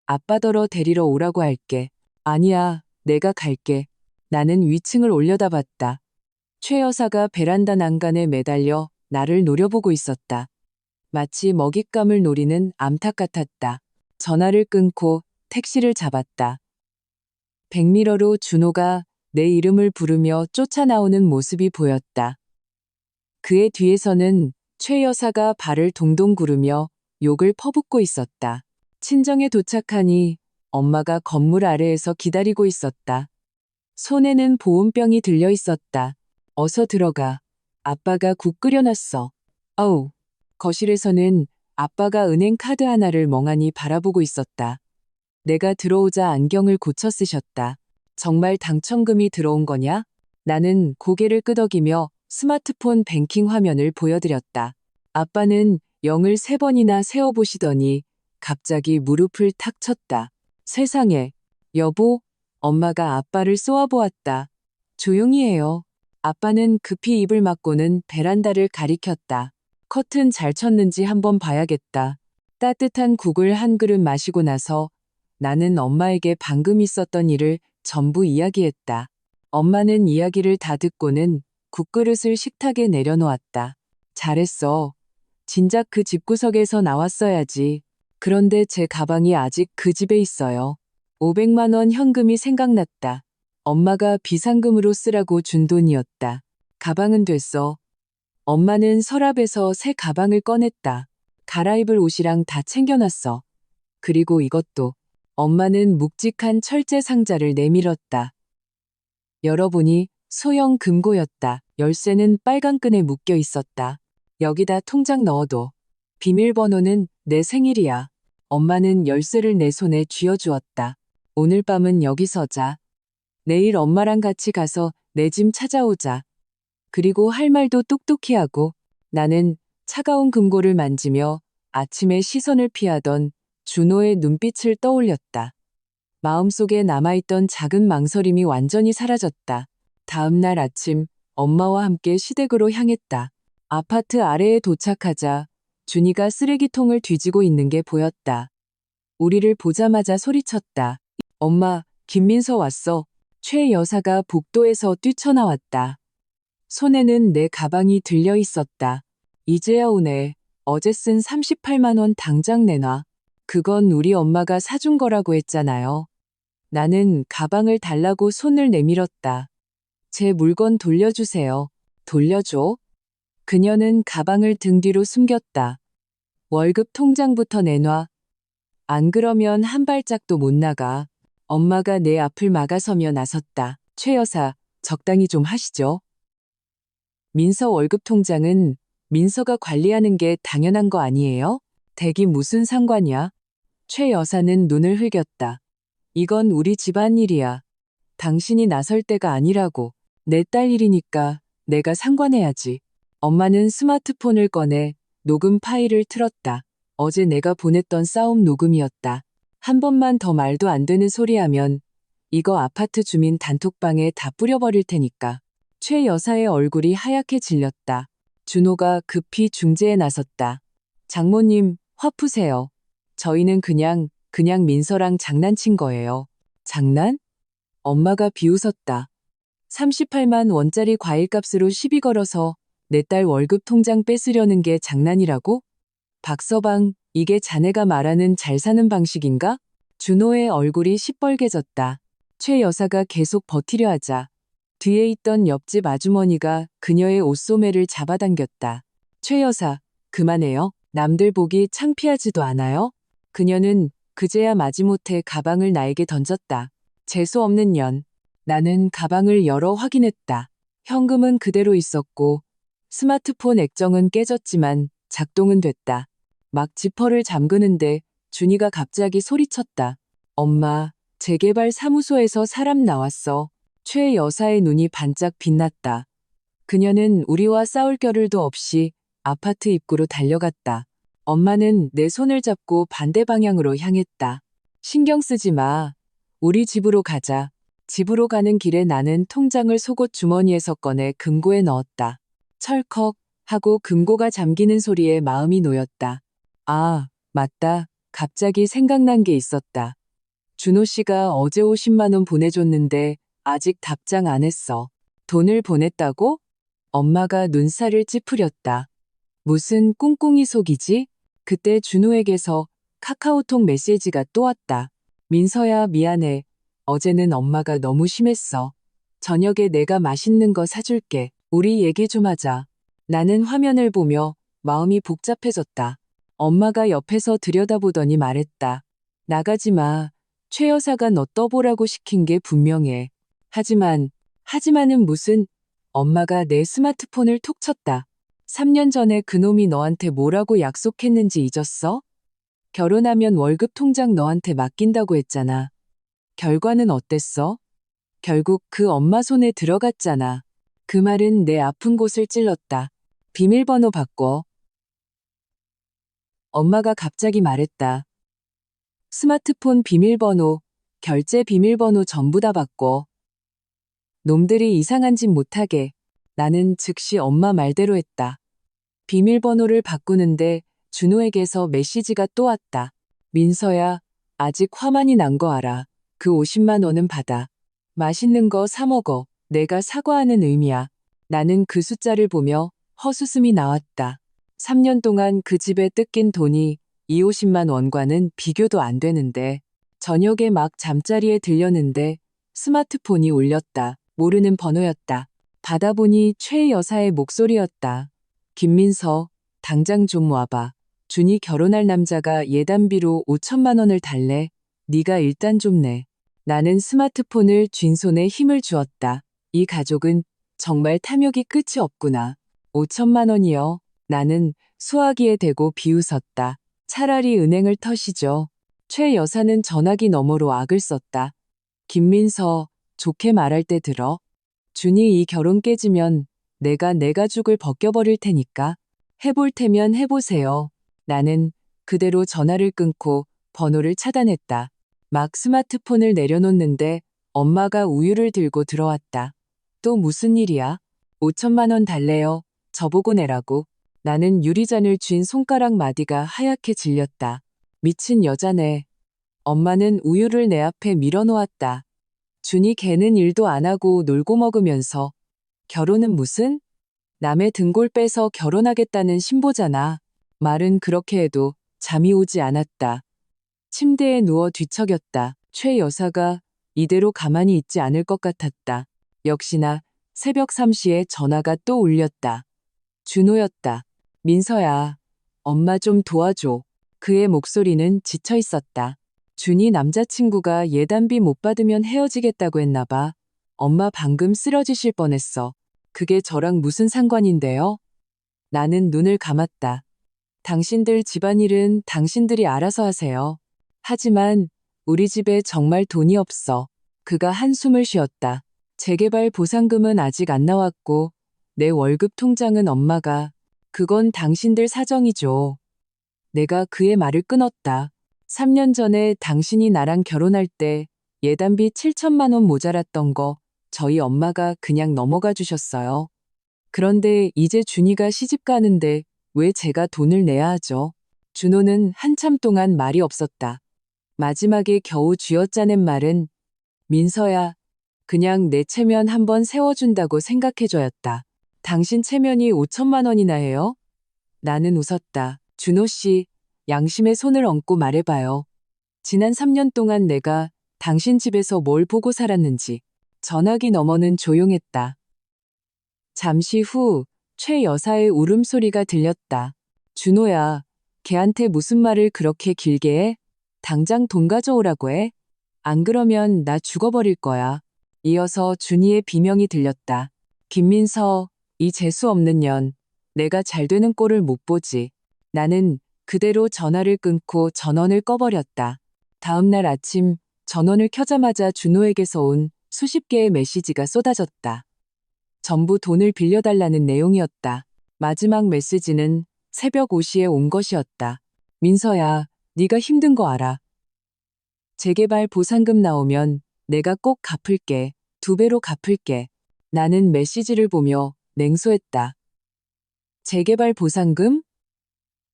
아빠더러 데리러 오라고 할게. 아니야, 내가 갈게. 나는 위층을 올려다봤다. 최 여사가 베란다 난간에 매달려 나를 노려보고 있었다. 마치 먹잇감을 노리는 암탉 같았다. 전화를 끊고 택시를 잡았다. 백미러로 준호가 내 이름을 부르며 쫓아나오는 모습이 보였다. 그의 뒤에서는 최 여사가 발을 동동 구르며 욕을 퍼붓고 있었다. 친정에 도착하니 엄마가 건물 아래에서 기다리고 있었다. 손에는 보온병이 들려 있었다. 어서 들어가. 아빠가 국 끓여놨어. 어우. 거실에서는 아빠가 은행 카드 하나를 멍하니 바라보고 있었다. 내가 들어오자 안경을 고쳐 쓰셨다. 정말 당첨금이 들어온 거냐? 나는 고개를 끄덕이며 스마트폰 뱅킹 화면을 보여드렸다. 아빠는 0을 3번이나 세어보시더니 갑자기 무릎을 탁 쳤다. 세상에. 여보, 엄마가 아빠를 쏘아보았다. 조용히 해요. 아빠는 급히 입을 막고는 베란다를 가리켰다. 커튼 잘 쳤는지 한번 봐야겠다. 따뜻한 국을 한 그릇 마시고 나서 나는 엄마에게 방금 있었던 일을 전부 이야기했다. 엄마는 이야기를 다 듣고는 국그릇을 식탁에 내려놓았다. 잘했어. 진작 그 집구석에서 나왔어야지. 그런데 제 가방이 아직 그 집에 있어요. 500만 원 현금이 생각났다. 엄마가 비상금으로 쓰라고 준 돈이었다. 가방은 됐어. 엄마는 서랍에서 새 가방을 꺼냈다. 갈아입을 옷이랑 다 챙겨놨어. 그리고 이것도. 엄마는 묵직한 철제 상자를 내밀었다. 열어보니 소형 금고였다. 열쇠는 빨간 끈에 묶여 있었다. 여기다 통장 넣어둬. 비밀번호는 내 생일이야. 엄마는 열쇠를 내 손에 쥐어주었다. 오늘 밤은 여기서 자. 내일 엄마랑 같이 가서 내 짐 찾아오자. 그리고 할 말도 똑똑히 하고. 나는 차가운 금고를 만지며 아침에 시선을 피하던 준호의 눈빛을 떠올렸다. 마음속에 남아있던 작은 망설임이 완전히 사라졌다. 다음 날 아침 엄마와 함께 시댁으로 향했다. 아파트 아래에 도착하자 준이가 쓰레기통을 뒤지고 있는 게 보였다. 우리를 보자마자 소리쳤다. 엄마, 김민서 왔어. 최 여사가 복도에서 뛰쳐나왔다. 손에는 내 가방이 들려 있었다. 이제야 오네. 어제 쓴 38만 원 당장 내놔. 그건 우리 엄마가 사준 거라고 했잖아요. 나는 가방을 달라고 손을 내밀었다. 제 물건 돌려주세요. 돌려줘? 그녀는 가방을 등 뒤로 숨겼다. 월급 통장부터 내놔. 안 그러면 한 발짝도 못 나가. 엄마가 내 앞을 막아서며 나섰다. 최 여사, 적당히 좀 하시죠. 민서 월급 통장은 민서가 관리하는 게 당연한 거 아니에요? 댁이 무슨 상관이야? 최 여사는 눈을 흘겼다. 이건 우리 집안 일이야. 당신이 나설 때가 아니라고. 내 딸 일이니까 내가 상관해야지. 엄마는 스마트폰을 꺼내 녹음 파일을 틀었다. 어제 내가 보냈던 싸움 녹음이었다. 한 번만 더 말도 안 되는 소리 하면 이거 아파트 주민 단톡방에 다 뿌려버릴 테니까. 최 여사의 얼굴이 하얗게 질렸다. 준호가 급히 중재에 나섰다. 장모님, 화 푸세요. 저희는 그냥 민서랑 장난친 거예요. 장난? 엄마가 비웃었다. 38만 원짜리 과일값으로 시비 걸어서 내 딸 월급 통장 뺏으려는 게 장난이라고? 박서방, 이게 자네가 말하는 잘 사는 방식인가? 준호의 얼굴이 시뻘개졌다. 최 여사가 계속 버티려 하자 뒤에 있던 옆집 아주머니가 그녀의 옷소매를 잡아당겼다. 최 여사, 그만해요. 남들 보기 창피하지도 않아요? 그녀는 그제야 마지못해 가방을 나에게 던졌다. 재수 없는 년. 나는 가방을 열어 확인했다. 현금은 그대로 있었고 스마트폰 액정은 깨졌지만 작동은 됐다. 막 지퍼를 잠그는데 준이가 갑자기 소리쳤다. 엄마, 재개발 사무소에서 사람 나왔어. 최 여사의 눈이 반짝 빛났다. 그녀는 우리와 싸울 겨를도 없이 아파트 입구로 달려갔다. 엄마는 내 손을 잡고 반대 방향으로 향했다. 신경 쓰지 마. 우리 집으로 가자. 집으로 가는 길에 나는 통장을 속옷 주머니에서 꺼내 금고에 넣었다. 철컥 하고 금고가 잠기는 소리에 마음이 놓였다. 아, 맞다. 갑자기 생각난 게 있었다. 준호 씨가 어제 50만 원 보내줬는데 아직 답장 안 했어. 돈을 보냈다고? 엄마가 눈살을 찌푸렸다. 무슨 꿍꿍이 속이지? 그때 준호에게서 카카오톡 메시지가 또 왔다. 민서야, 미안해. 어제는 엄마가 너무 심했어. 저녁에 내가 맛있는 거 사줄게. 우리 얘기 좀 하자. 나는 화면을 보며 마음이 복잡해졌다. 엄마가 옆에서 들여다보더니 말했다. 나가지 마. 최 여사가 너 떠보라고 시킨 게 분명해. 하지만은 무슨. 엄마가 내 스마트폰을 톡 쳤다. 3년 전에 그놈이 너한테 뭐라고 약속했는지 잊었어? 결혼하면 월급 통장 너한테 맡긴다고 했잖아. 결과는 어땠어? 결국 그 엄마 손에 들어갔잖아. 그 말은 내 아픈 곳을 찔렀다. 비밀번호 바꿔. 엄마가 갑자기 말했다. 스마트폰 비밀번호, 결제 비밀번호 전부 다 바꿔. 놈들이 이상한 짓 못하게. 나는 즉시 엄마 말대로 했다. 비밀번호를 바꾸는데 준호에게서 메시지가 또 왔다. 민서야, 아직 화만이 난 거 알아. 그 50만 원은 받아. 맛있는 거 사 먹어. 내가 사과하는 의미야. 나는 그 숫자를 보며 헛웃음이 나왔다. 3년 동안 그 집에 뜯긴 돈이 이 50만 원과는 비교도 안 되는데 저녁에 막 잠자리에 들렸는데 스마트폰이 울렸다. 모르는 번호였다. 받아보니 최 여사의 목소리였다. 김민서, 당장 좀 와봐. 준이 결혼할 남자가 예단비로 5천만 원을 달래. 네가 일단 좀 내. 나는 스마트폰을 쥔 손에 힘을 주었다. 이 가족은 정말 탐욕이 끝이 없구나. 5천만 원이요. 나는 수화기에 대고 비웃었다. 차라리 은행을 터시죠. 최 여사는 전화기 너머로 악을 썼다. 김민서, 좋게 말할 때 들어. 준이 이 결혼 깨지면 내가 내 가죽을 벗겨버릴 테니까. 해볼 테면 해보세요. 나는 그대로 전화를 끊고 번호를 차단했다. 막 스마트폰을 내려놓는데 엄마가 우유를 들고 들어왔다. 또 무슨 일이야? 5천만 원 달래요. 저보고 내라고. 나는 유리잔을 쥔 손가락 마디가 하얗게 질렸다. 미친 여자네. 엄마는 우유를 내 앞에 밀어놓았다. 준이 걔는 일도 안 하고 놀고 먹으면서. 결혼은 무슨? 남의 등골 빼서 결혼하겠다는 신보잖아. 말은 그렇게 해도 잠이 오지 않았다. 침대에 누워 뒤척였다. 최 여사가 이대로 가만히 있지 않을 것 같았다. 역시나 새벽 3시에 전화가 또 울렸다. 준호였다. 민서야, 엄마 좀 도와줘. 그의 목소리는 지쳐 있었다. 준이 남자친구가 예단비 못 받으면 헤어지겠다고 했나 봐. 엄마 방금 쓰러지실 뻔했어. 그게 저랑 무슨 상관인데요? 나는 눈을 감았다. 당신들 집안일은 당신들이 알아서 하세요. 하지만 우리 집에 정말 돈이 없어. 그가 한숨을 쉬었다. 재개발 보상금은 아직 안 나왔고 내 월급 통장은 엄마가. 그건 당신들 사정이죠. 내가 그의 말을 끊었다. 3년 전에 당신이 나랑 결혼할 때 예단비 7천만 원 모자랐던 거 저희 엄마가 그냥 넘어가 주셨어요. 그런데 이제 준이가 시집 가는데 왜 제가 돈을 내야 하죠? 준호는 한참 동안 말이 없었다. 마지막에 겨우 쥐어짜낸 말은 민서야, 그냥 내 체면 한번 세워준다고 생각해줘였다. 당신 체면이 5천만 원이나 해요? 나는 웃었다. 준호 씨, 양심의 손을 얹고 말해봐요. 지난 3년 동안 내가 당신 집에서 뭘 보고 살았는지. 전화기 너머는 조용했다. 잠시 후 최 여사의 울음소리가 들렸다. 준호야, 걔한테 무슨 말을 그렇게 길게 해? 당장 돈 가져오라고 해? 안 그러면 나 죽어버릴 거야. 이어서 준이의 비명이 들렸다. 김민서, 이 재수 없는 년. 내가 잘 되는 꼴을 못 보지. 나는 그대로 전화를 끊고 전원을 꺼버렸다. 다음 날 아침 전원을 켜자마자 준호에게서 온 수십 개의 메시지가 쏟아졌다. 전부 돈을 빌려달라는 내용이었다. 마지막 메시지는 새벽 5시에 온 것이었다. 민서야, 네가 힘든 거 알아. 재개발 보상금 나오면 내가 꼭 갚을게. 2배로 갚을게. 나는 메시지를 보며 냉소했다. 재개발 보상금?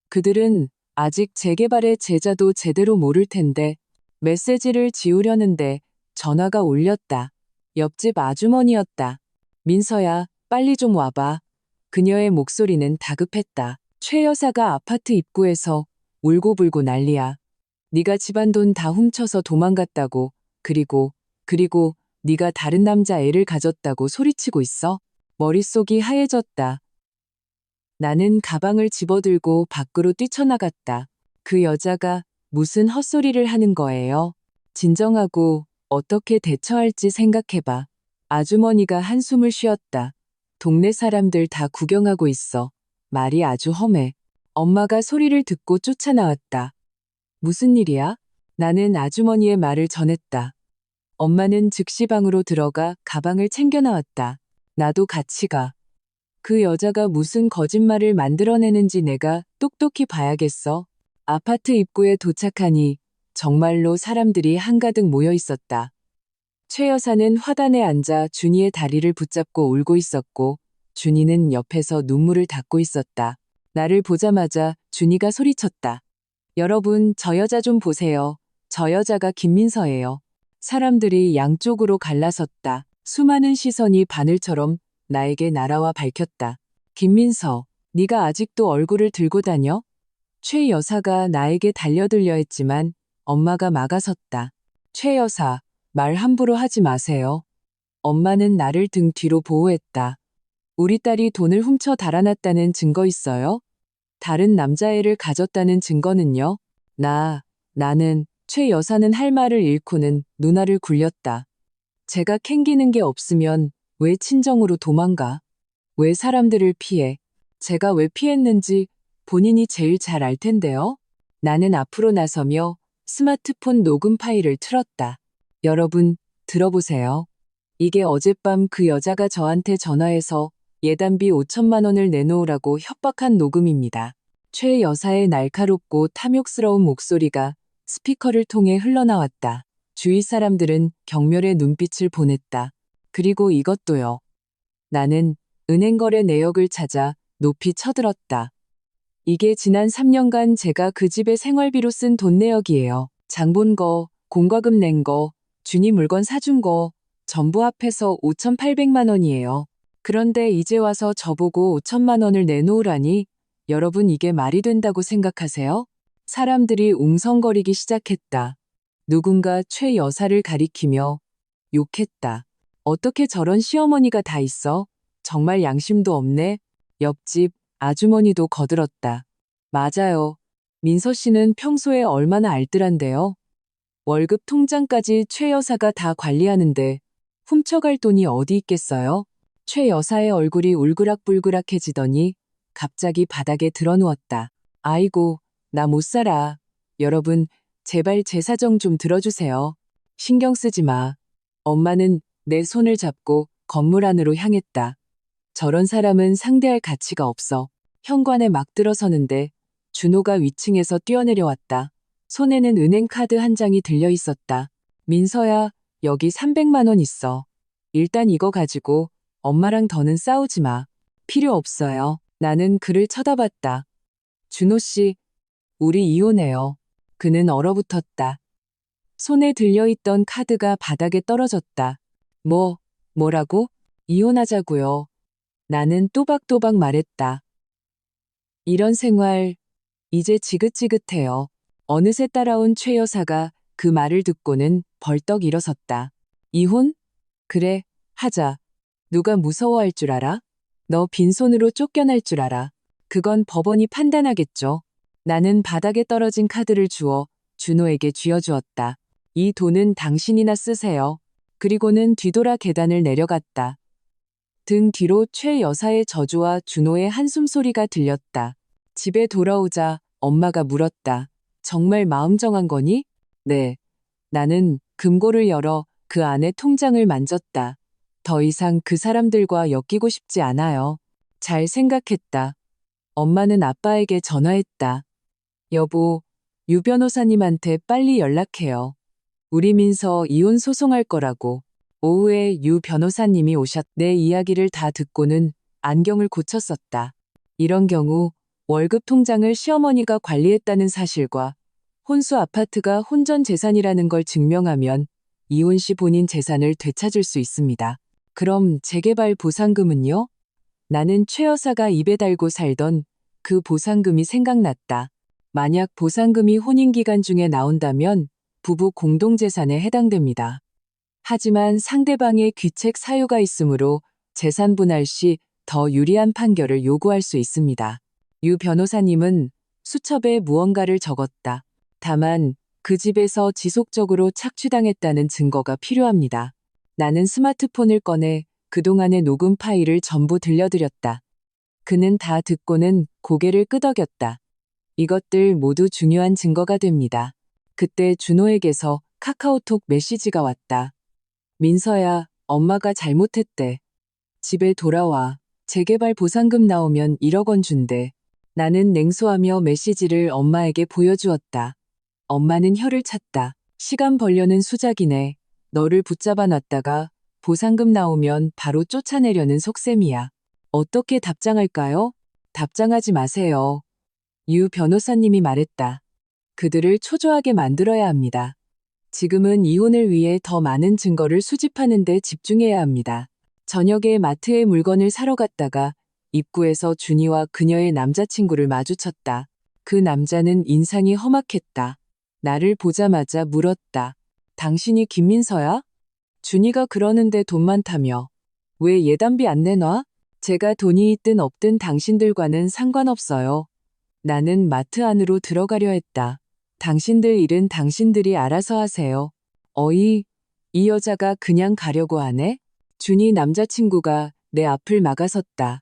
그들은 아직 재개발의 제자도 제대로 모를 텐데 메시지를 지우려는데 전화가 울렸다. 옆집 아주머니였다. 민서야, 빨리 좀 와봐. 그녀의 목소리는 다급했다. 최 여사가 아파트 입구에서 울고불고 난리야. 네가 집안 돈 다 훔쳐서 도망갔다고. 그리고 네가 다른 남자 애를 가졌다고 소리치고 있어. 머릿속이 하얘졌다. 나는 가방을 집어들고 밖으로 뛰쳐나갔다. 그 여자가 무슨 헛소리를 하는 거예요? 진정하고 어떻게 대처할지 생각해봐. 아주머니가 한숨을 쉬었다. 동네 사람들 다 구경하고 있어. 말이 아주 험해. 엄마가 소리를 듣고 쫓아나왔다. 무슨 일이야? 나는 아주머니의 말을 전했다. 엄마는 즉시 방으로 들어가 가방을 챙겨 나왔다. 나도 같이 가. 그 여자가 무슨 거짓말을 만들어내는지 내가 똑똑히 봐야겠어. 아파트 입구에 도착하니 정말로 사람들이 한가득 모여 있었다. 최 여사는 화단에 앉아 준이의 다리를 붙잡고 울고 있었고 준이는 옆에서 눈물을 닦고 있었다. 나를 보자마자 준이가 소리쳤다. 여러분, 저 여자 좀 보세요. 저 여자가 김민서예요. 사람들이 양쪽으로 갈라섰다. 수많은 시선이 바늘처럼 나에게 날아와 밝혔다. 김민서, 네가 아직도 얼굴을 들고 다녀? 최 여사가 나에게 달려들려 했지만 엄마가 막아섰다. 최 여사, 말 함부로 하지 마세요. 엄마는 나를 등 뒤로 보호했다. 우리 딸이 돈을 훔쳐 달아났다는 증거 있어요? 다른 남자애를 가졌다는 증거는요? 나는, 최 여사는 할 말을 잃고는 누나를 굴렸다. 제가 캥기는 게 없으면 왜 친정으로 도망가? 왜 사람들을 피해? 제가 왜 피했는지 본인이 제일 잘 알 텐데요? 나는 앞으로 나서며 스마트폰 녹음 파일을 틀었다. 여러분, 들어보세요. 이게 어젯밤 그 여자가 저한테 전화해서 예단비 5천만 원을 내놓으라고 협박한 녹음입니다. 최 여사의 날카롭고 탐욕스러운 목소리가 스피커를 통해 흘러나왔다. 주위 사람들은 경멸의 눈빛을 보냈다. 그리고 이것도요. 나는 은행거래 내역을 찾아 높이 쳐들었다. 이게 지난 3년간 제가 그 집에 생활비로 쓴 돈 내역이에요. 장 본 거, 공과금 낸 거, 준이 물건 사준 거 전부 합해서 5,800만 원이에요. 그런데 이제 와서 저보고 5천만 원을 내놓으라니 여러분 이게 말이 된다고 생각하세요? 사람들이 웅성거리기 시작했다. 누군가 최 여사를 가리키며 욕했다. 어떻게 저런 시어머니가 다 있어? 정말 양심도 없네. 옆집 아주머니도 거들었다. 맞아요. 민서 씨는 평소에 얼마나 알뜰한데요. 월급 통장까지 최 여사가 다 관리하는데 훔쳐갈 돈이 어디 있겠어요? 최 여사의 얼굴이 울그락불그락해지더니 갑자기 바닥에 드러누웠다. 아이고, 나 못 살아. 여러분, 제발 제 사정 좀 들어주세요. 신경 쓰지 마. 엄마는 내 손을 잡고 건물 안으로 향했다. 저런 사람은 상대할 가치가 없어. 현관에 막 들어서는데 준호가 위층에서 뛰어내려왔다. 손에는 은행 카드 한 장이 들려 있었다. 민서야, 여기 300만 원 있어. 일단 이거 가지고 엄마랑 더는 싸우지 마. 필요 없어요. 나는 그를 쳐다봤다. 준호 씨, 우리 이혼해요. 그는 얼어붙었다. 손에 들려있던 카드가 바닥에 떨어졌다. 뭐라고? 이혼하자고요. 나는 또박또박 말했다. 이런 생활, 이제 지긋지긋해요. 어느새 따라온 최 여사가 그 말을 듣고는 벌떡 일어섰다. 이혼? 그래, 하자. 누가 무서워할 줄 알아? 너 빈손으로 쫓겨날 줄 알아. 그건 법원이 판단하겠죠. 나는 바닥에 떨어진 카드를 주워 준호에게 쥐어주었다. 이 돈은 당신이나 쓰세요. 그리고는 뒤돌아 계단을 내려갔다. 등 뒤로 최 여사의 저주와 준호의 한숨소리가 들렸다. 집에 돌아오자 엄마가 물었다. 정말 마음 정한 거니? 네. 나는 금고를 열어 그 안에 통장을 만졌다. 더 이상 그 사람들과 엮이고 싶지 않아요. 잘 생각했다. 엄마는 아빠에게 전화했다. 여보, 유 변호사님한테 빨리 연락해요. 우리 민서 이혼 소송할 거라고. 오후에 유 변호사님이 내 이야기를 다 듣고는 안경을 고쳤었다. 이런 경우 월급 통장을 시어머니가 관리했다는 사실과 혼수 아파트가 혼전 재산이라는 걸 증명하면 이혼 시 본인 재산을 되찾을 수 있습니다. 그럼 재개발 보상금은요? 나는 최 여사가 입에 달고 살던 그 보상금이 생각났다. 만약 보상금이 혼인기간 중에 나온다면 부부 공동재산에 해당됩니다. 하지만 상대방의 귀책 사유가 있으므로 재산 분할 시 더 유리한 판결을 요구할 수 있습니다. 유 변호사님은 수첩에 무언가를 적었다. 다만 그 집에서 지속적으로 착취당했다는 증거가 필요합니다. 나는 스마트폰을 꺼내 그동안의 녹음 파일을 전부 들려드렸다. 그는 다 듣고는 고개를 끄덕였다. 이것들 모두 중요한 증거가 됩니다. 그때 준호에게서 카카오톡 메시지가 왔다. 민서야, 엄마가 잘못했대. 집에 돌아와. 재개발 보상금 나오면 1억 원 준대. 나는 냉소하며 메시지를 엄마에게 보여주었다. 엄마는 혀를 찼다. 시간 벌려는 수작이네. 너를 붙잡아 놨다가 보상금 나오면 바로 쫓아내려는 속셈이야. 어떻게 답장할까요? 답장하지 마세요. 유 변호사님이 말했다. 그들을 초조하게 만들어야 합니다. 지금은 이혼을 위해 더 많은 증거를 수집하는 데 집중해야 합니다. 저녁에 마트에 물건을 사러 갔다가 입구에서 준이와 그녀의 남자친구를 마주쳤다. 그 남자는 인상이 험악했다. 나를 보자마자 물었다. 당신이 김민서야? 준이가 그러는데 돈 많다며. 왜 예단비 안 내놔? 제가 돈이 있든 없든 당신들과는 상관없어요. 나는 마트 안으로 들어가려 했다. 당신들 일은 당신들이 알아서 하세요. 어이, 이 여자가 그냥 가려고 하네? 준이 남자친구가 내 앞을 막아섰다.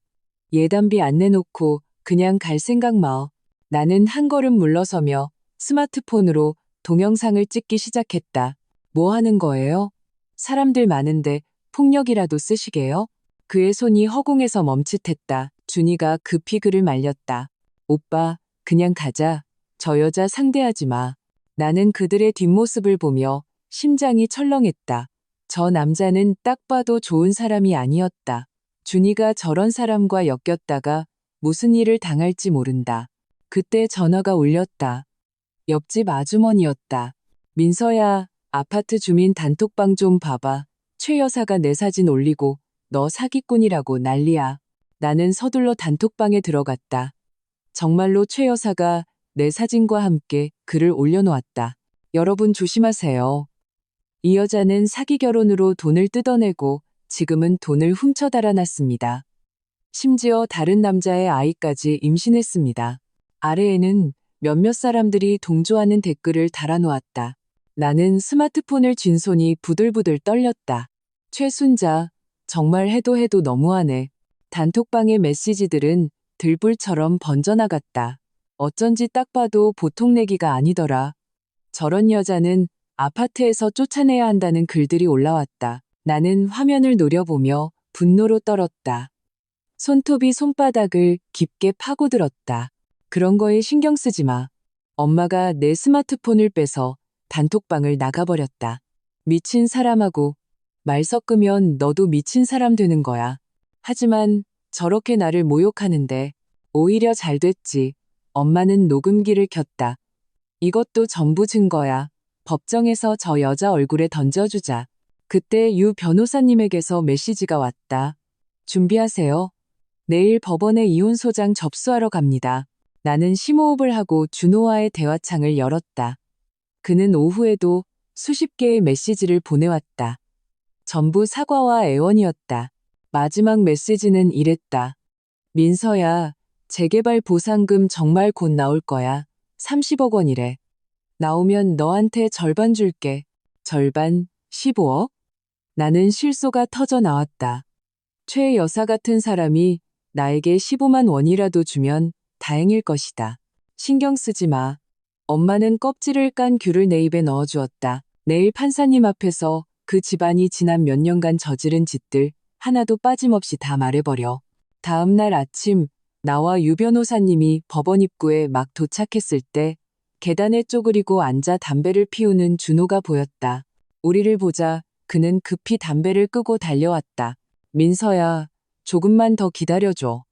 예단비 안 내놓고 그냥 갈 생각 마. 나는 한 걸음 물러서며 스마트폰으로 동영상을 찍기 시작했다. 뭐 하는 거예요? 사람들 많은데 폭력이라도 쓰시게요? 그의 손이 허공에서 멈칫했다. 준이가 급히 그를 말렸다. 오빠, 그냥 가자. 저 여자 상대하지 마. 나는 그들의 뒷모습을 보며 심장이 철렁했다. 저 남자는 딱 봐도 좋은 사람이 아니었다. 준이가 저런 사람과 엮였다가 무슨 일을 당할지 모른다. 그때 전화가 울렸다. 옆집 아주머니였다. 민서야, 아파트 주민 단톡방 좀 봐봐. 최 여사가 내 사진 올리고 너 사기꾼이라고 난리야. 나는 서둘러 단톡방에 들어갔다. 정말로 최 여사가 내 사진과 함께 글을 올려놓았다. 여러분 조심하세요. 이 여자는 사기 결혼으로 돈을 뜯어내고 지금은 돈을 훔쳐 달아났습니다. 심지어 다른 남자의 아이까지 임신했습니다. 아래에는 몇몇 사람들이 동조하는 댓글을 달아놓았다. 나는 스마트폰을 쥔 손이 부들부들 떨렸다. 최순자, 정말 해도 해도 너무하네. 단톡방의 메시지들은 들불처럼 번져나갔다. 어쩐지 딱 봐도 보통 내기가 아니더라. 저런 여자는 아파트에서 쫓아내야 한다는 글들이 올라왔다. 나는 화면을 노려보며 분노로 떨었다. 손톱이 손바닥을 깊게 파고들었다. 그런 거에 신경 쓰지 마. 엄마가 내 스마트폰을 빼서 단톡방을 나가버렸다. 미친 사람하고 말 섞으면 너도 미친 사람 되는 거야. 하지만 저렇게 나를 모욕하는데 오히려 잘 됐지. 엄마는 녹음기를 켰다. 이것도 전부 증거야. 법정에서 저 여자 얼굴에 던져주자. 그때 유 변호사님에게서 메시지가 왔다. 준비하세요. 내일 법원에 이혼소장 접수하러 갑니다. 나는 심호흡을 하고 준호와의 대화창을 열었다. 그는 오후에도 수십 개의 메시지를 보내왔다. 전부 사과와 애원이었다. 마지막 메시지는 이랬다. 민서야, 재개발 보상금 정말 곧 나올 거야. 30억 원이래. 나오면 너한테 절반 줄게. 절반, 15억? 나는 실소가 터져 나왔다. 최 여사 같은 사람이 나에게 15만 원이라도 주면 다행일 것이다. 신경 쓰지 마. 엄마는 껍질을 깐 귤을 내 입에 넣어주었다. 내일 판사님 앞에서 그 집안이 지난 몇 년간 저지른 짓들 하나도 빠짐없이 다 말해버려. 다음 날 아침 나와 유 변호사님이 법원 입구에 막 도착했을 때 계단에 쪼그리고 앉아 담배를 피우는 준호가 보였다. 우리를 보자 그는 급히 담배를 끄고 달려왔다. 민서야, 조금만 더 기다려줘.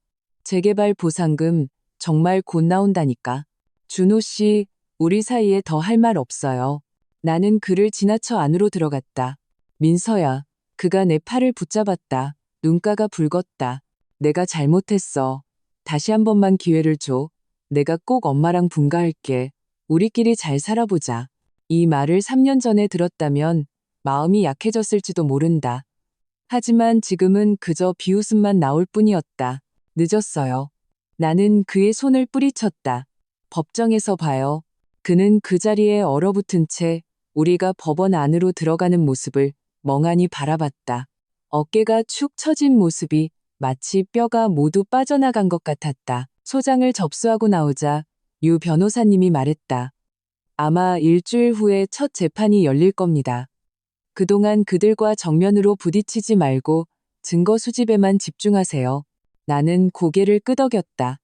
재개발 보상금 정말 곧 나온다니까. 준호 씨, 우리 사이에 더 할 말 없어요. 나는 그를 지나쳐 안으로 들어갔다. 민서야, 그가 내 팔을 붙잡았다. 눈가가 붉었다. 내가 잘못했어. 다시 한 번만 기회를 줘. 내가 꼭 엄마랑 분가할게. 우리끼리 잘 살아보자. 이 말을 3년 전에 들었다면 마음이 약해졌을지도 모른다. 하지만 지금은 그저 비웃음만 나올 뿐이었다. 늦었어요. 나는 그의 손을 뿌리쳤다. 법정에서 봐요. 그는 그 자리에 얼어붙은 채 우리가 법원 안으로 들어가는 모습을 멍하니 바라봤다. 어깨가 축 처진 모습이 마치 뼈가 모두 빠져나간 것 같았다. 소장을 접수하고 나오자 유 변호사님이 말했다. 아마 일주일 후에 첫 재판이 열릴 겁니다. 그동안 그들과 정면으로 부딪히지 말고 증거 수집에만 집중하세요. 나는 고개를 끄덕였다.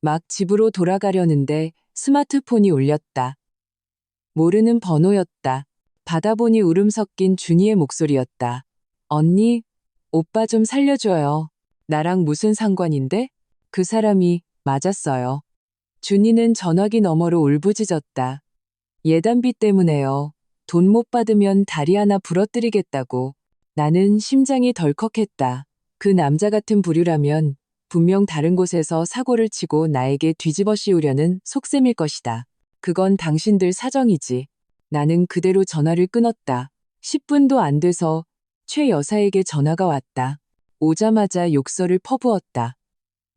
막 집으로 돌아가려는데 스마트폰이 울렸다. 모르는 번호였다. 받아보니 울음 섞인 준이의 목소리였다. 언니, 오빠 좀 살려줘요. 나랑 무슨 상관인데? 그 사람이 맞았어요. 준이는 전화기 너머로 울부짖었다. 예단비 때문에요. 돈 못 받으면 다리 하나 부러뜨리겠다고. 나는 심장이 덜컥했다. 그 남자 같은 부류라면 분명 다른 곳에서 사고를 치고 나에게 뒤집어 씌우려는 속셈일 것이다. 그건 당신들 사정이지. 나는 그대로 전화를 끊었다. 10분도 안 돼서 최 여사에게 전화가 왔다. 오자마자 욕설을 퍼부었다.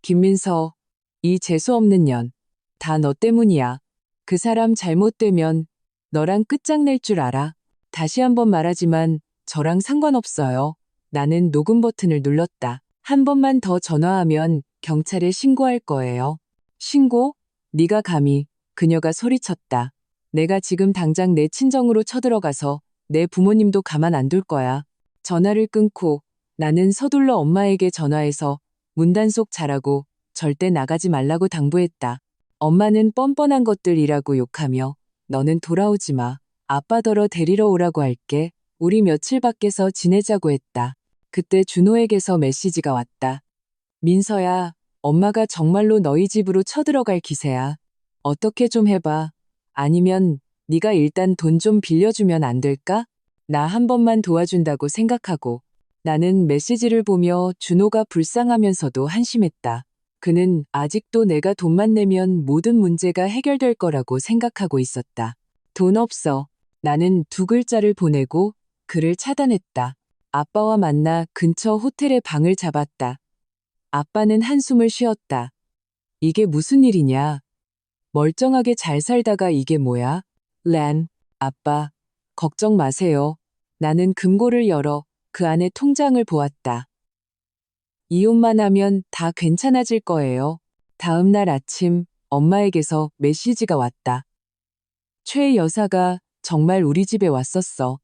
김민서, 이 재수없는 년. 다 너 때문이야. 그 사람 잘못되면 너랑 끝장낼 줄 알아. 다시 한번 말하지만 저랑 상관없어요. 나는 녹음 버튼을 눌렀다. 한 번만 더 전화하면 경찰에 신고할 거예요. 신고? 네가 감히. 그녀가 소리쳤다. 내가 지금 당장 내 친정으로 쳐들어가서 내 부모님도 가만 안 둘 거야. 전화를 끊고 나는 서둘러 엄마에게 전화해서 문단속 잘하고 절대 나가지 말라고 당부했다. 엄마는 뻔뻔한 것들이라고 욕하며 너는 돌아오지 마. 아빠더러 데리러 오라고 할게. 우리 며칠 밖에서 지내자고 했다. 그때 준호에게서 메시지가 왔다. 민서야, 엄마가 정말로 너희 집으로 쳐들어갈 기세야. 어떻게 좀 해봐. 아니면 네가 일단 돈 좀 빌려주면 안 될까? 나 한 번만 도와준다고 생각하고. 나는 메시지를 보며 준호가 불쌍하면서도 한심했다. 그는 아직도 내가 돈만 내면 모든 문제가 해결될 거라고 생각하고 있었다. 돈 없어. 나는 두 글자를 보내고 그를 차단했다. 아빠와 만나 근처 호텔에 방을 잡았다. 아빠는 한숨을 쉬었다. 이게 무슨 일이냐? 멀쩡하게 잘 살다가 이게 뭐야? 랜, 아빠, 걱정 마세요. 나는 금고를 열어 그 안에 통장을 보았다. 이혼만 하면 다 괜찮아질 거예요. 다음 날 아침 엄마에게서 메시지가 왔다. 최 여사가 정말 우리 집에 왔었어.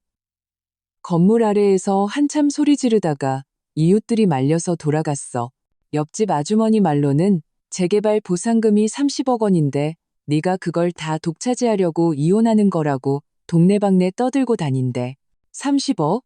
건물 아래에서 한참 소리 지르다가 이웃들이 말려서 돌아갔어. 옆집 아주머니 말로는 재개발 보상금이 30억 원인데 네가 그걸 다 독차지하려고 이혼하는 거라고 동네방네 떠들고 다닌대. 30억?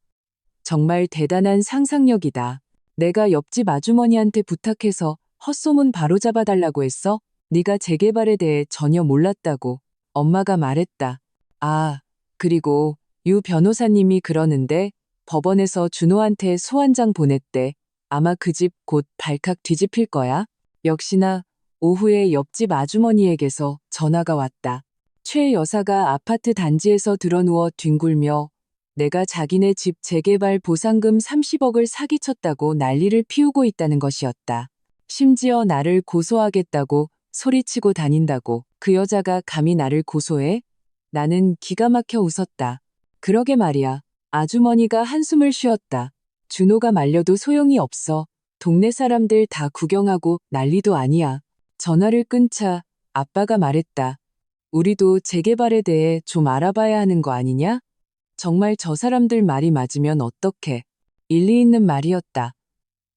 정말 대단한 상상력이다. 내가 옆집 아주머니한테 부탁해서 헛소문 바로잡아달라고 했어? 네가 재개발에 대해 전혀 몰랐다고 엄마가 말했다. 아, 그리고 유 변호사님이 그러는데 법원에서 준호한테 소환장 보냈대. 아마 그 집 곧 발칵 뒤집힐 거야. 역시나 오후에 옆집 아주머니에게서 전화가 왔다. 최 여사가 아파트 단지에서 드러누워 뒹굴며 내가 자기네 집 재개발 보상금 30억을 사기쳤다고 난리를 피우고 있다는 것이었다. 심지어 나를 고소하겠다고 소리치고 다닌다고. 그 여자가 감히 나를 고소해? 나는 기가 막혀 웃었다. 그러게 말이야. 아주머니가 한숨을 쉬었다. 준호가 말려도 소용이 없어. 동네 사람들 다 구경하고 난리도 아니야. 전화를 끊자 아빠가 말했다. 우리도 재개발에 대해 좀 알아봐야 하는 거 아니냐? 정말 저 사람들 말이 맞으면 어떡해. 일리 있는 말이었다.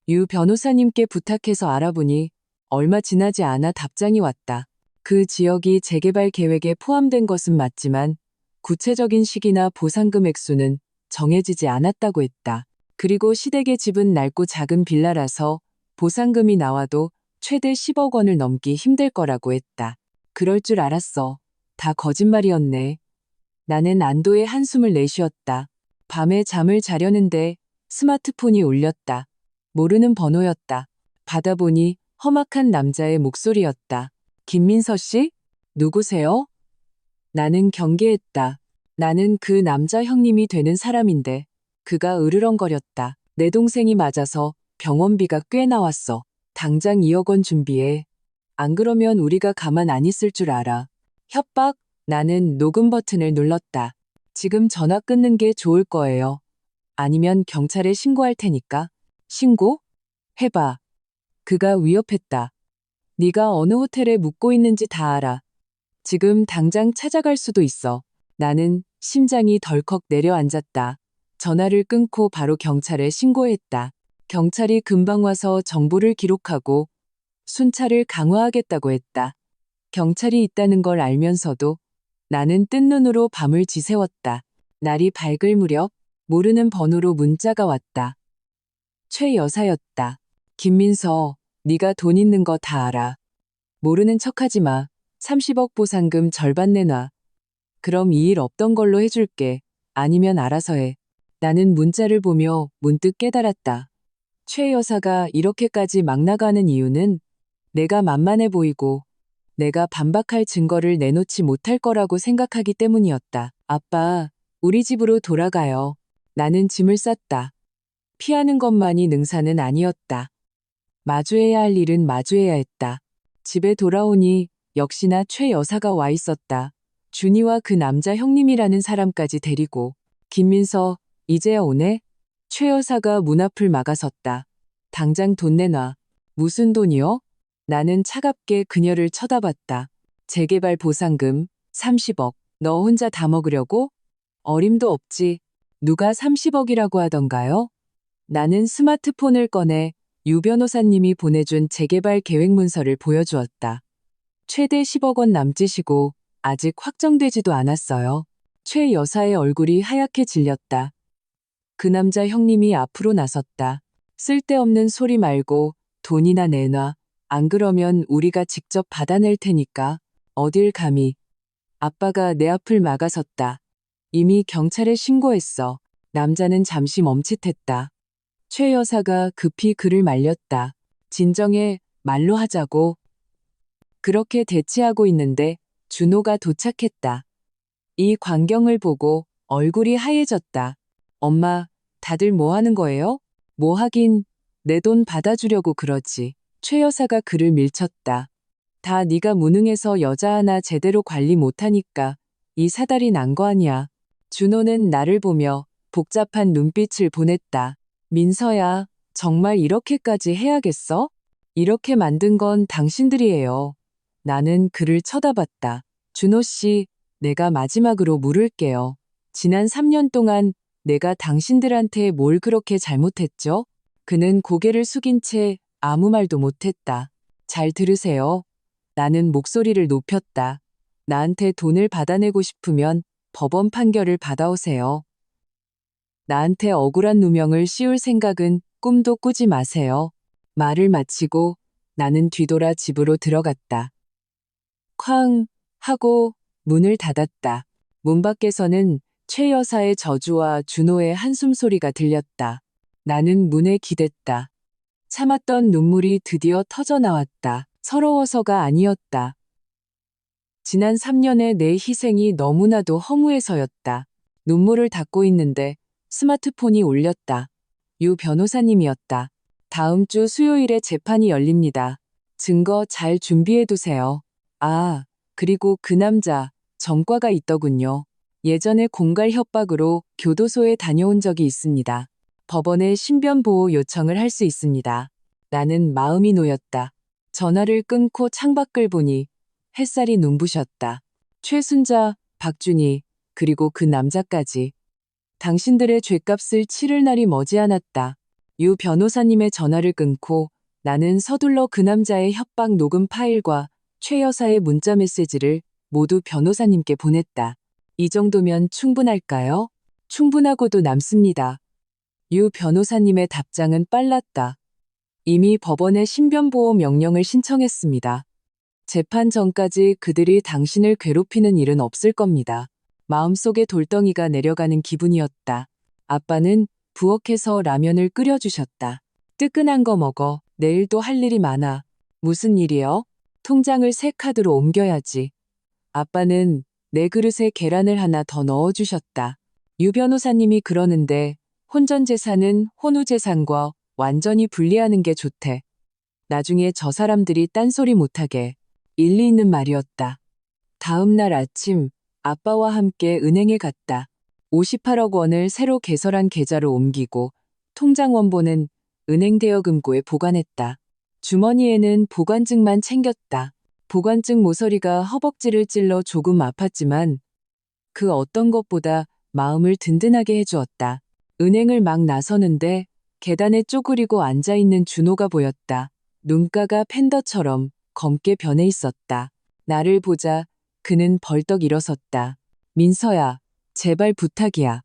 유 변호사님께 부탁해서 알아보니 얼마 지나지 않아 답장이 왔다. 그 지역이 재개발 계획에 포함된 것은 맞지만 구체적인 시기나 보상금 액수는 정해지지 않았다고 했다. 그리고 시댁의 집은 낡고 작은 빌라라서 보상금이 나와도 최대 10억 원을 넘기 힘들 거라고 했다. 그럴 줄 알았어. 다 거짓말이었네. 나는 안도의 한숨을 내쉬었다. 밤에 잠을 자려는데 스마트폰이 울렸다. 모르는 번호였다. 받아보니 험악한 남자의 목소리였다. 김민서 씨? 누구세요? 나는 경계했다. 나는 그 남자 형님이 되는 사람인데 그가 으르렁거렸다. 내 동생이 맞아서 병원비가 꽤 나왔어. 당장 2억 원 준비해. 안 그러면 우리가 가만 안 있을 줄 알아. 협박? 나는 녹음 버튼을 눌렀다. 지금 전화 끊는 게 좋을 거예요. 아니면 경찰에 신고할 테니까. 신고? 해봐. 그가 위협했다. 네가 어느 호텔에 묵고 있는지 다 알아. 지금 당장 찾아갈 수도 있어. 나는 심장이 덜컥 내려앉았다. 전화를 끊고 바로 경찰에 신고했다. 경찰이 금방 와서 정보를 기록하고 순찰을 강화하겠다고 했다. 경찰이 있다는 걸 알면서도 나는 뜬 눈으로 밤을 지새웠다. 날이 밝을 무렵 모르는 번호로 문자가 왔다. 최 여사였다. 김민서, 네가 돈 있는 거 다 알아. 모르는 척하지 마. 30억 보상금 절반 내놔. 그럼 이 일 없던 걸로 해줄게. 아니면 알아서 해. 나는 문자를 보며 문득 깨달았다. 최 여사가 이렇게까지 막 나가는 이유는 내가 만만해 보이고 내가 반박할 증거를 내놓지 못할 거라고 생각하기 때문이었다. 아빠, 우리 집으로 돌아가요. 나는 짐을 쌌다. 피하는 것만이 능사는 아니었다. 마주해야 할 일은 마주해야 했다. 집에 돌아오니 역시나 최 여사가 와 있었다. 준이와 그 남자 형님이라는 사람까지 데리고. 김민서, 이제야 오네? 최 여사가 문 앞을 막아섰다. 당장 돈 내놔. 무슨 돈이요? 나는 차갑게 그녀를 쳐다봤다. 재개발 보상금 30억. 너 혼자 다 먹으려고? 어림도 없지. 누가 30억이라고 하던가요? 나는 스마트폰을 꺼내 유 변호사님이 보내준 재개발 계획 문서를 보여주었다. 최대 10억 원 남짓이고 아직 확정되지도 않았어요. 최 여사의 얼굴이 하얗게 질렸다. 그 남자 형님이 앞으로 나섰다. 쓸데없는 소리 말고 돈이나 내놔. 안 그러면 우리가 직접 받아낼 테니까. 어딜 감히. 아빠가 내 앞을 막아섰다. 이미 경찰에 신고했어. 남자는 잠시 멈칫했다. 최 여사가 급히 그를 말렸다. 진정해, 말로 하자고. 그렇게 대치하고 있는데 준호가 도착했다. 이 광경을 보고 얼굴이 하얘졌다. 엄마, 다들 뭐 하는 거예요? 뭐 하긴, 내 돈 받아주려고 그러지. 최 여사가 그를 밀쳤다. 다 네가 무능해서 여자 하나 제대로 관리 못하니까 이 사달이 난 거 아니야. 준호는 나를 보며 복잡한 눈빛을 보냈다. 민서야, 정말 이렇게까지 해야겠어? 이렇게 만든 건 당신들이에요. 나는 그를 쳐다봤다. 준호 씨, 내가 마지막으로 물을게요. 지난 3년 동안 내가 당신들한테 뭘 그렇게 잘못했죠? 그는 고개를 숙인 채 아무 말도 못했다. 잘 들으세요. 나는 목소리를 높였다. 나한테 돈을 받아내고 싶으면 법원 판결을 받아오세요. 나한테 억울한 누명을 씌울 생각은 꿈도 꾸지 마세요. 말을 마치고 나는 뒤돌아 집으로 들어갔다. 쾅 하고 문을 닫았다. 문 밖에서는 최 여사의 저주와 준호의 한숨 소리가 들렸다. 나는 문에 기댔다. 참았던 눈물이 드디어 터져 나왔다. 서러워서가 아니었다. 지난 3년의 내 희생이 너무나도 허무해서였다. 눈물을 닦고 있는데 스마트폰이 울렸다. 유 변호사님이었다. 다음 주 수요일에 재판이 열립니다. 증거 잘 준비해두세요. 아, 그리고 그 남자, 전과가 있더군요. 예전에 공갈 협박으로 교도소에 다녀온 적이 있습니다. 법원에 신변 보호 요청을 할 수 있습니다. 나는 마음이 놓였다. 전화를 끊고 창밖을 보니 햇살이 눈부셨다. 최순자, 박준희, 그리고 그 남자까지. 당신들의 죗값을 치를 날이 머지않았다. 유 변호사님의 전화를 끊고 나는 서둘러 그 남자의 협박 녹음 파일과 최 여사의 문자 메시지를 모두 변호사님께 보냈다. 이 정도면 충분할까요? 충분하고도 남습니다. 유 변호사님의 답장은 빨랐다. 이미 법원에 신변보호 명령을 신청했습니다. 재판 전까지 그들이 당신을 괴롭히는 일은 없을 겁니다. 마음속에 돌덩이가 내려가는 기분이었다. 아빠는 부엌에서 라면을 끓여주셨다. 뜨끈한 거 먹어. 내일 또 할 일이 많아. 무슨 일이요? 통장을 새 카드로 옮겨야지. 아빠는 내 그릇에 계란을 하나 더 넣어주셨다. 유 변호사님이 그러는데 혼전 재산은 혼후 재산과 완전히 분리하는 게 좋대. 나중에 저 사람들이 딴소리 못하게. 일리 있는 말이었다. 다음 날 아침 아빠와 함께 은행에 갔다. 58억 원을 새로 개설한 계좌로 옮기고 통장 원본은 은행 대여금고에 보관했다. 주머니에는 보관증만 챙겼다. 보관증 모서리가 허벅지를 찔러 조금 아팠지만 그 어떤 것보다 마음을 든든하게 해주었다. 은행을 막 나서는데 계단에 쪼그리고 앉아있는 준호가 보였다. 눈가가 팬더처럼 검게 변해 있었다. 나를 보자 그는 벌떡 일어섰다. 민서야, 제발 부탁이야.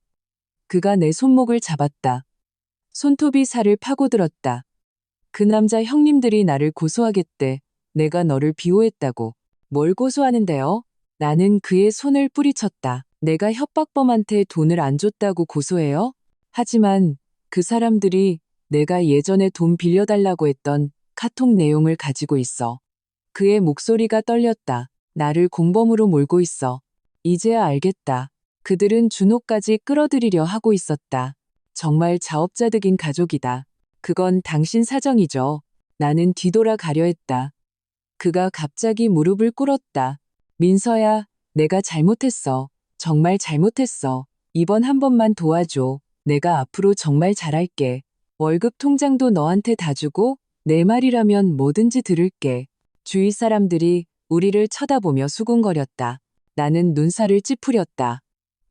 그가 내 손목을 잡았다. 손톱이 살을 파고들었다. 그 남자 형님들이 나를 고소하겠대. 내가 너를 비호했다고. 뭘 고소하는데요? 나는 그의 손을 뿌리쳤다. 내가 협박범한테 돈을 안 줬다고 고소해요? 하지만 그 사람들이 내가 예전에 돈 빌려달라고 했던 카톡 내용을 가지고 있어. 그의 목소리가 떨렸다. 나를 공범으로 몰고 있어. 이제야 알겠다. 그들은 준호까지 끌어들이려 하고 있었다. 정말 자업자득인 가족이다. 그건 당신 사정이죠. 나는 뒤돌아 가려 했다. 그가 갑자기 무릎을 꿇었다. 민서야, 내가 잘못했어. 정말 잘못했어. 이번 한 번만 도와줘. 내가 앞으로 정말 잘할게. 월급 통장도 너한테 다 주고 내 말이라면 뭐든지 들을게. 주위 사람들이 우리를 쳐다보며 수군거렸다. 나는 눈살을 찌푸렸다.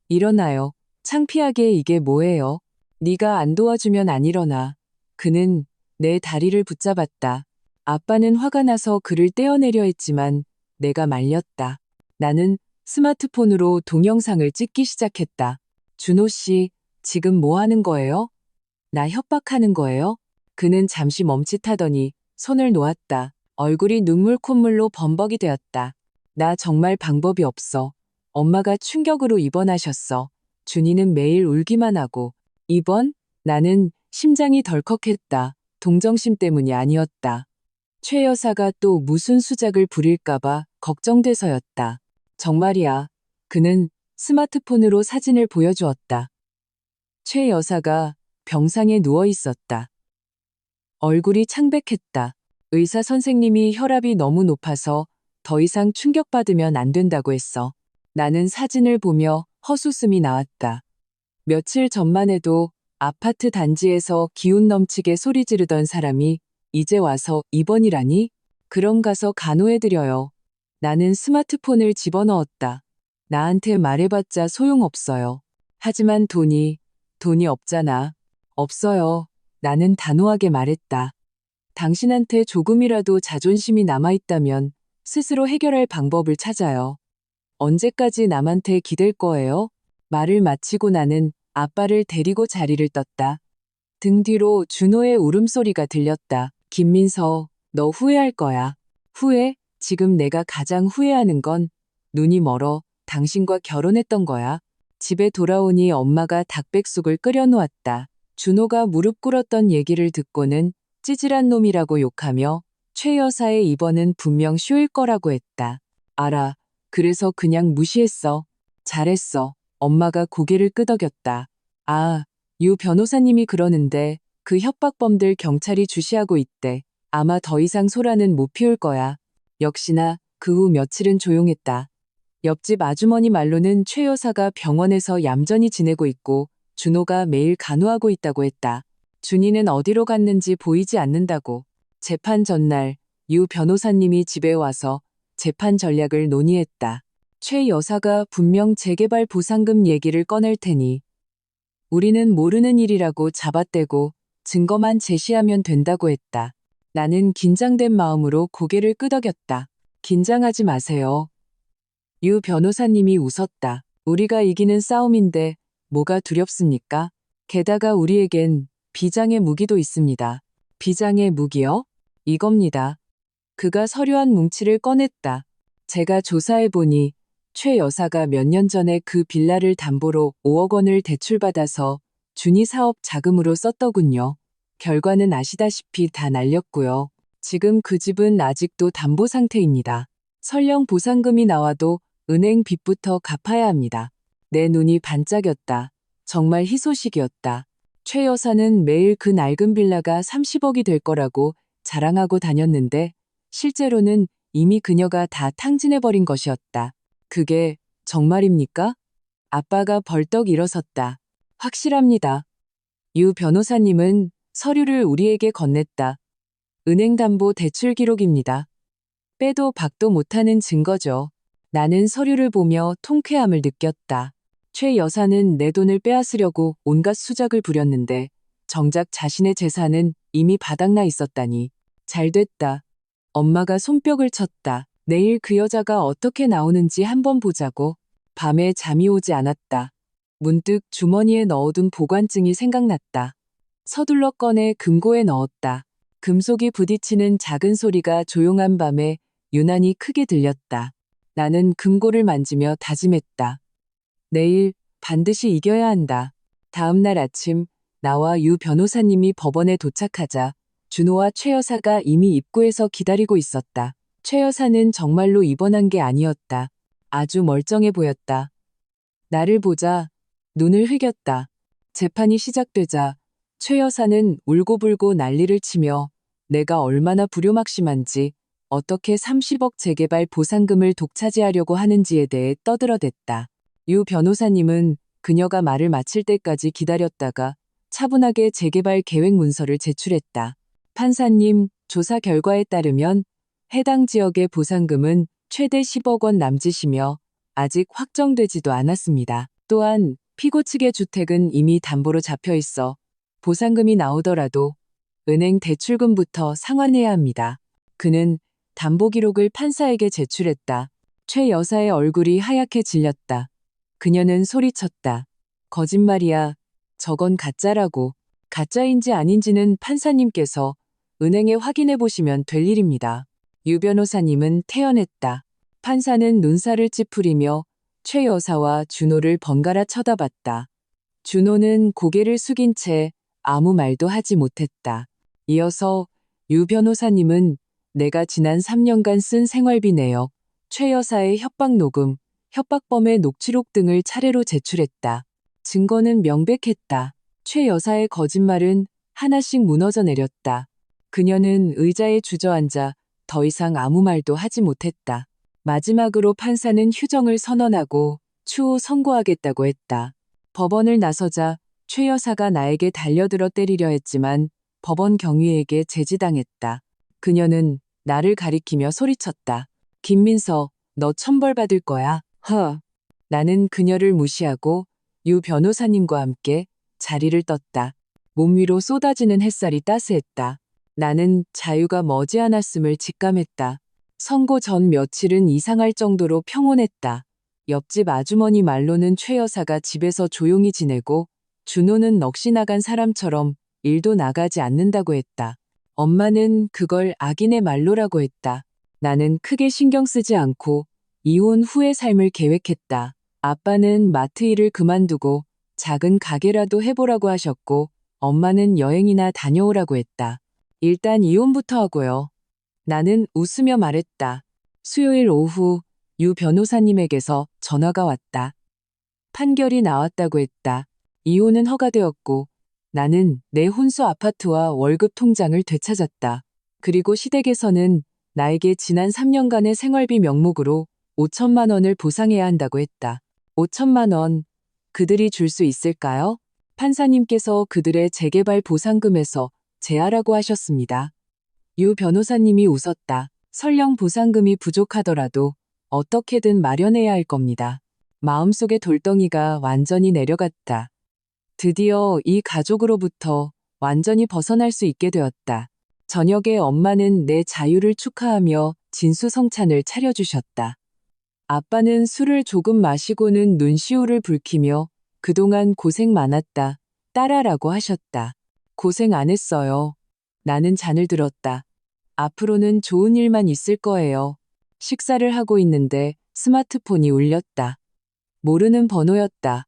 일어나요. 창피하게 이게 뭐예요? 네가 안 도와주면 안 일어나. 그는 내 다리를 붙잡았다. 아빠는 화가 나서 그를 떼어내려 했지만 내가 말렸다. 나는 스마트폰으로 동영상을 찍기 시작했다. 준호 씨, 지금 뭐 하는 거예요? 나 협박하는 거예요? 그는 잠시 멈칫하더니 손을 놓았다. 얼굴이 눈물 콧물로 범벅이 되었다. 나 정말 방법이 없어. 엄마가 충격으로 입원하셨어. 준이는 매일 울기만 하고. 입원? 나는 심장이 덜컥했다. 동정심 때문이 아니었다. 최 여사가 또 무슨 수작을 부릴까봐 걱정돼서였다. 정말이야. 그는 스마트폰으로 사진을 보여주었다. 최 여사가 병상에 누워 있었다. 얼굴이 창백했다. 의사 선생님이 혈압이 너무 높아서 더 이상 충격받으면 안 된다고 했어. 나는 사진을 보며 헛웃음이 나왔다. 며칠 전만 해도 아파트 단지에서 기운 넘치게 소리 지르던 사람이 이제 와서 입원이라니? 그럼 가서 간호해드려요. 나는 스마트폰을 집어넣었다. 나한테 말해봤자 소용없어요. 하지만 돈이 없잖아. 없어요. 나는 단호하게 말했다. 당신한테 조금이라도 자존심이 남아있다면 스스로 해결할 방법을 찾아요. 언제까지 남한테 기댈 거예요? 말을 마치고 나는 아빠를 데리고 자리를 떴다. 등 뒤로 준호의 울음소리가 들렸다. 김민서, 너 후회할 거야. 후회? 지금 내가 가장 후회하는 건 눈이 멀어 당신과 결혼했던 거야. 집에 돌아오니 엄마가 닭백숙을 끓여놓았다. 준호가 무릎 꿇었던 얘기를 듣고는 찌질한 놈이라고 욕하며 최 여사의 입원은 분명 쇼일 거라고 했다. 알아. 그래서 그냥 무시했어. 잘했어. 엄마가 고개를 끄덕였다. 아, 유 변호사님이 그러는데 그 협박범들 경찰이 주시하고 있대. 아마 더 이상 소란은 못 피울 거야. 역시나 그 후 며칠은 조용했다. 옆집 아주머니 말로는 최 여사가 병원에서 얌전히 지내고 있고 준호가 매일 간호하고 있다고 했다. 준이는 어디로 갔는지 보이지 않는다고. 재판 전날 유 변호사님이 집에 와서 재판 전략을 논의했다. 최 여사가 분명 재개발 보상금 얘기를 꺼낼 테니 우리는 모르는 일이라고 잡아떼고 증거만 제시하면 된다고 했다. 나는 긴장된 마음으로 고개를 끄덕였다. 긴장하지 마세요. 유 변호사님이 웃었다. 우리가 이기는 싸움인데 뭐가 두렵습니까? 게다가 우리에겐 비장의 무기도 있습니다. 비장의 무기요? 이겁니다. 그가 서류한 뭉치를 꺼냈다. 제가 조사해보니 최 여사가 몇 년 전에 그 빌라를 담보로 5억 원을 대출받아서 준이 사업 자금으로 썼더군요. 결과는 아시다시피 다 날렸고요. 지금 그 집은 아직도 담보 상태입니다. 설령 보상금이 나와도 은행 빚부터 갚아야 합니다. 내 눈이 반짝였다. 정말 희소식이었다. 최 여사는 매일 그 낡은 빌라가 30억이 될 거라고 자랑하고 다녔는데 실제로는 이미 그녀가 다 탕진해버린 것이었다. 그게 정말입니까? 아빠가 벌떡 일어섰다. 확실합니다. 유 변호사님은 서류를 우리에게 건넸다. 은행 담보 대출 기록입니다. 빼도 박도 못하는 증거죠. 나는 서류를 보며 통쾌함을 느꼈다. 최 여사는 내 돈을 빼앗으려고 온갖 수작을 부렸는데 정작 자신의 재산은 이미 바닥나 있었다니. 잘됐다. 엄마가 손뼉을 쳤다. 내일 그 여자가 어떻게 나오는지 한번 보자고. 밤에 잠이 오지 않았다. 문득 주머니에 넣어둔 보관증이 생각났다. 서둘러 꺼내 금고에 넣었다. 금속이 부딪히는 작은 소리가 조용한 밤에 유난히 크게 들렸다. 나는 금고를 만지며 다짐했다. 내일 반드시 이겨야 한다. 다음 날 아침 나와 유 변호사님이 법원에 도착하자 준호와 최 여사가 이미 입구에서 기다리고 있었다. 최 여사는 정말로 입원한 게 아니었다. 아주 멀쩡해 보였다. 나를 보자 눈을 흘겼다. 재판이 시작되자 최 여사는 울고불고 난리를 치며 내가 얼마나 불효막심한지 어떻게 30억 재개발 보상금을 독차지하려고 하는지에 대해 떠들어댔다. 유 변호사님은 그녀가 말을 마칠 때까지 기다렸다가 차분하게 재개발 계획 문서를 제출했다. 판사님, 조사 결과에 따르면 해당 지역의 보상금은 최대 10억 원 남짓이며 아직 확정되지도 않았습니다. 또한 피고 측의 주택은 이미 담보로 잡혀 있어 보상금이 나오더라도 은행 대출금부터 상환해야 합니다. 그는 담보 기록을 판사에게 제출했다. 최 여사의 얼굴이 하얗게 질렸다. 그녀는 소리쳤다. 거짓말이야. 저건 가짜라고. 가짜인지 아닌지는 판사님께서 은행에 확인해 보시면 될 일입니다. 유 변호사님은 태연했다. 판사는 눈살을 찌푸리며 최 여사와 준호를 번갈아 쳐다봤다. 준호는 고개를 숙인 채 아무 말도 하지 못했다. 이어서 유 변호사님은 내가 지난 3년간 쓴 생활비 내역, 최 여사의 협박 녹음, 협박범의 녹취록 등을 차례로 제출했다. 증거는 명백했다. 최 여사의 거짓말은 하나씩 무너져 내렸다. 그녀는 의자에 주저앉아 더 이상 아무 말도 하지 못했다. 마지막으로 판사는 휴정을 선언하고 추후 선고하겠다고 했다. 법원을 나서자 최 여사가 나에게 달려들어 때리려 했지만 법원 경위에게 제지당했다. 그녀는 나를 가리키며 소리쳤다. 김민서, 너 천벌받을 거야. 나는 그녀를 무시하고 유 변호사님과 함께 자리를 떴다. 몸 위로 쏟아지는 햇살이 따스했다. 나는 자유가 머지않았음을 직감했다. 선고 전 며칠은 이상할 정도로 평온했다. 옆집 아주머니 말로는 최 여사가 집에서 조용히 지내고 준호는 넋이 나간 사람처럼 일도 나가지 않는다고 했다. 엄마는 그걸 악인의 말로라고 했다. 나는 크게 신경 쓰지 않고 이혼 후의 삶을 계획했다. 아빠는 마트 일을 그만두고 작은 가게라도 해보라고 하셨고 엄마는 여행이나 다녀오라고 했다. 일단 이혼부터 하고요. 나는 웃으며 말했다. 수요일 오후 유 변호사님에게서 전화가 왔다. 판결이 나왔다고 했다. 이혼은 허가되었고 나는 내 혼수 아파트와 월급 통장을 되찾았다. 그리고 시댁에서는 나에게 지난 3년간의 생활비 명목으로 5천만 원을 보상해야 한다고 했다. 5천만 원, 그들이 줄 수 있을까요? 판사님께서 그들의 재개발 보상금에서 제하라고 하셨습니다. 유 변호사님이 웃었다. 설령 보상금이 부족하더라도 어떻게든 마련해야 할 겁니다. 마음속의 돌덩이가 완전히 내려갔다. 드디어 이 가족으로부터 완전히 벗어날 수 있게 되었다. 저녁에 엄마는 내 자유를 축하하며 진수성찬을 차려주셨다. 아빠는 술을 조금 마시고는 눈시울을 붉히며 그동안 고생 많았다. 딸아라고 하셨다. 고생 안 했어요. 나는 잔을 들었다. 앞으로는 좋은 일만 있을 거예요. 식사를 하고 있는데 스마트폰이 울렸다. 모르는 번호였다.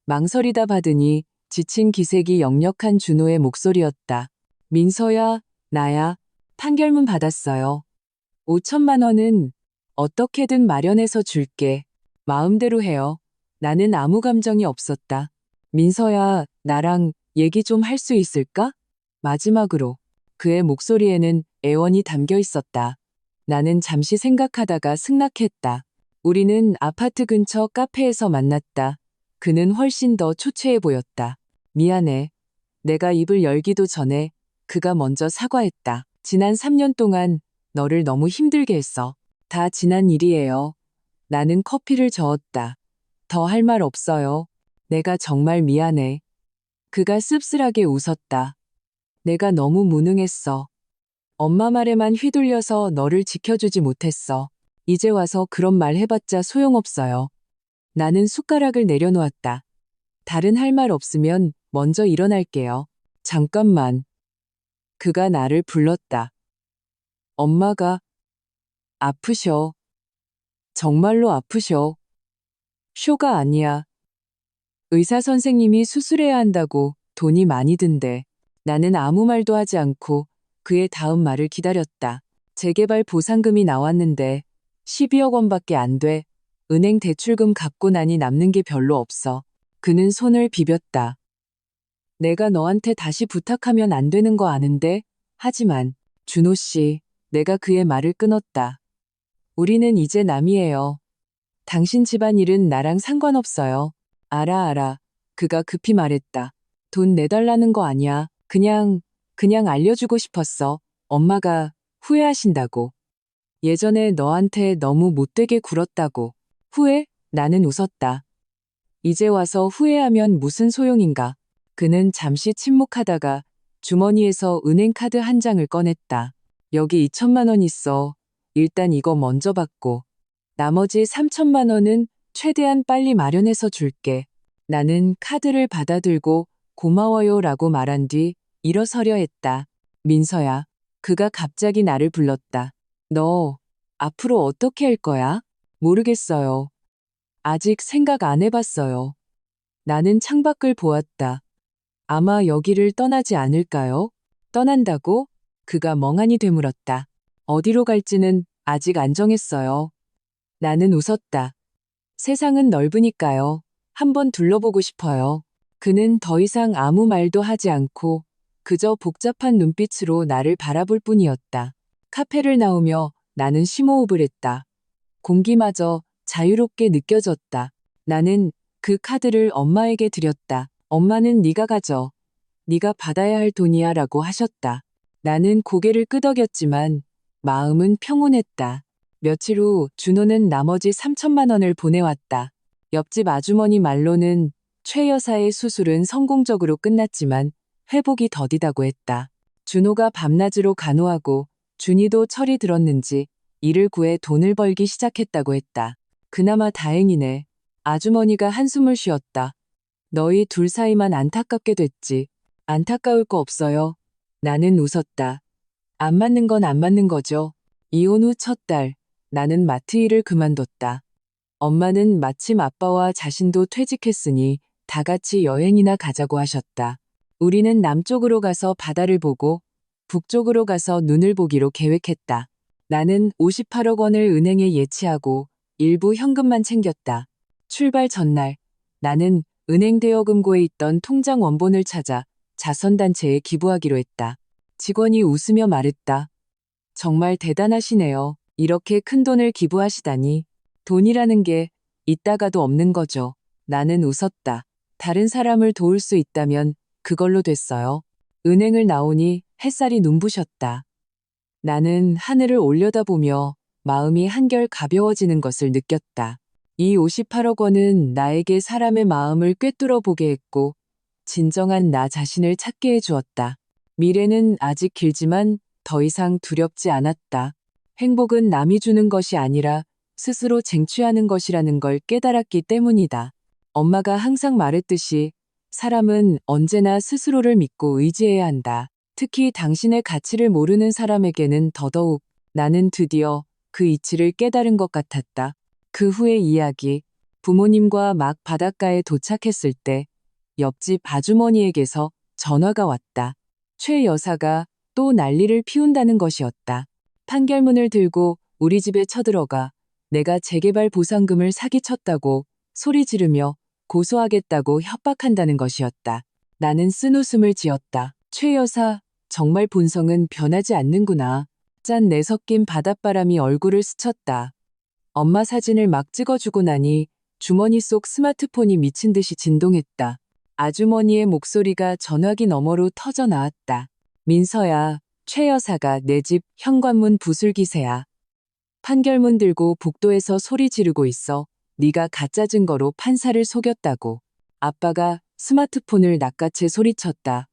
망설이다 받으니 지친 기색이 역력한 준호의 목소리였다. 민서야, 나야. 판결문 받았어요. 5천만 원은 어떻게든 마련해서 줄게. 마음대로 해요. 나는 아무 감정이 없었다. 민서야, 나랑 얘기 좀 할 수 있을까? 마지막으로 그의 목소리에는 애원이 담겨 있었다. 나는 잠시 생각하다가 승낙했다. 우리는 아파트 근처 카페에서 만났다. 그는 훨씬 더 초췌해 보였다. 미안해. 내가 입을 열기도 전에 그가 먼저 사과했다. 지난 3년 동안 너를 너무 힘들게 했어. 다 지난 일이에요. 나는 커피를 저었다. 더 할 말 없어요. 내가 정말 미안해. 그가 씁쓸하게 웃었다. 내가 너무 무능했어. 엄마 말에만 휘둘려서 너를 지켜주지 못했어. 이제 와서 그런 말 해봤자 소용없어요. 나는 숟가락을 내려놓았다. 다른 할 말 없으면 먼저 일어날게요. 잠깐만. 그가 나를 불렀다. 엄마가 아프셔. 정말로 아프셔. 쇼가 아니야. 의사 선생님이 수술해야 한다고 돈이 많이 든대. 나는 아무 말도 하지 않고 그의 다음 말을 기다렸다. 재개발 보상금이 나왔는데 12억 원밖에 안 돼. 은행 대출금 갚고 나니 남는 게 별로 없어. 그는 손을 비볐다. 내가 너한테 다시 부탁하면 안 되는 거 아는데? 하지만 준호 씨, 내가 그의 말을 끊었다. 우리는 이제 남이에요. 당신 집안일은 나랑 상관없어요. 알아. 그가 급히 말했다. 돈 내달라는 거 아니야. 그냥 알려주고 싶었어. 엄마가 후회하신다고. 예전에 너한테 너무 못되게 굴었다고. 후회? 나는 웃었다. 이제 와서 후회하면 무슨 소용인가. 그는 잠시 침묵하다가 주머니에서 은행카드 한 장을 꺼냈다. 여기 2천만 원 있어. 일단 이거 먼저 받고. 나머지 3천만 원은 최대한 빨리 마련해서 줄게. 나는 카드를 받아들고 고마워요 라고 말한 뒤 일어서려 했다. 민서야. 그가 갑자기 나를 불렀다. 너 앞으로 어떻게 할 거야? 모르겠어요. 아직 생각 안 해봤어요. 나는 창밖을 보았다. 아마 여기를 떠나지 않을까요? 떠난다고? 그가 멍하니 되물었다. 어디로 갈지는 아직 안 정했어요. 나는 웃었다. 세상은 넓으니까요. 한번 둘러보고 싶어요. 그는 더 이상 아무 말도 하지 않고 그저 복잡한 눈빛으로 나를 바라볼 뿐이었다. 카페를 나오며 나는 심호흡을 했다. 공기마저 자유롭게 느껴졌다. 나는 그 카드를 엄마에게 드렸다. 엄마는 네가 가져. 네가 받아야 할 돈이야 라고 하셨다. 나는 고개를 끄덕였지만 마음은 평온했다. 며칠 후 준호는 나머지 3천만 원을 보내왔다. 옆집 아주머니 말로는 최 여사의 수술은 성공적으로 끝났지만 회복이 더디다고 했다. 준호가 밤낮으로 간호하고 준이도 철이 들었는지 일을 구해 돈을 벌기 시작했다고 했다. 그나마 다행이네. 아주머니가 한숨을 쉬었다. 너희 둘 사이만 안타깝게 됐지. 안타까울 거 없어요. 나는 웃었다. 안 맞는 건 안 맞는 거죠. 이혼 후 첫 달, 나는 마트 일을 그만뒀다. 엄마는 마침 아빠와 자신도 퇴직했으니 다 같이 여행이나 가자고 하셨다. 우리는 남쪽으로 가서 바다를 보고 북쪽으로 가서 눈을 보기로 계획했다. 나는 58억 원을 은행에 예치하고 일부 현금만 챙겼다. 출발 전날, 나는 은행 대여금고에 있던 통장 원본을 찾아 자선단체에 기부하기로 했다. 직원이 웃으며 말했다. 정말 대단하시네요. 이렇게 큰 돈을 기부하시다니. 돈이라는 게 있다가도 없는 거죠. 나는 웃었다. 다른 사람을 도울 수 있다면 그걸로 됐어요. 은행을 나오니 햇살이 눈부셨다. 나는 하늘을 올려다보며 마음이 한결 가벼워지는 것을 느꼈다. 이 58억 원은 나에게 사람의 마음을 꿰뚫어 보게 했고 진정한 나 자신을 찾게 해주었다. 미래는 아직 길지만 더 이상 두렵지 않았다. 행복은 남이 주는 것이 아니라 스스로 쟁취하는 것이라는 걸 깨달았기 때문이다. 엄마가 항상 말했듯이 사람은 언제나 스스로를 믿고 의지해야 한다. 특히 당신의 가치를 모르는 사람에게는 더더욱. 나는 드디어 그 이치를 깨달은 것 같았다. 그 후의 이야기. 부모님과 막 바닷가에 도착했을 때 옆집 아주머니에게서 전화가 왔다. 최 여사가 또 난리를 피운다는 것이었다. 판결문을 들고 우리 집에 쳐들어가 내가 재개발 보상금을 사기쳤다고 소리 지르며 고소하겠다고 협박한다는 것이었다. 나는 쓴웃음을 지었다. 최 여사, 정말 본성은 변하지 않는구나. 짠 내섞인 바닷바람이 얼굴을 스쳤다. 엄마 사진을 막 찍어주고 나니 주머니 속 스마트폰이 미친 듯이 진동했다. 아주머니의 목소리가 전화기 너머로 터져 나왔다. 민서야, 최 여사가 내 집 현관문 부술 기세야. 판결문 들고 복도에서 소리 지르고 있어. 네가 가짜 증거로 판사를 속였다고. 아빠가 스마트폰을 낚아채 소리쳤다.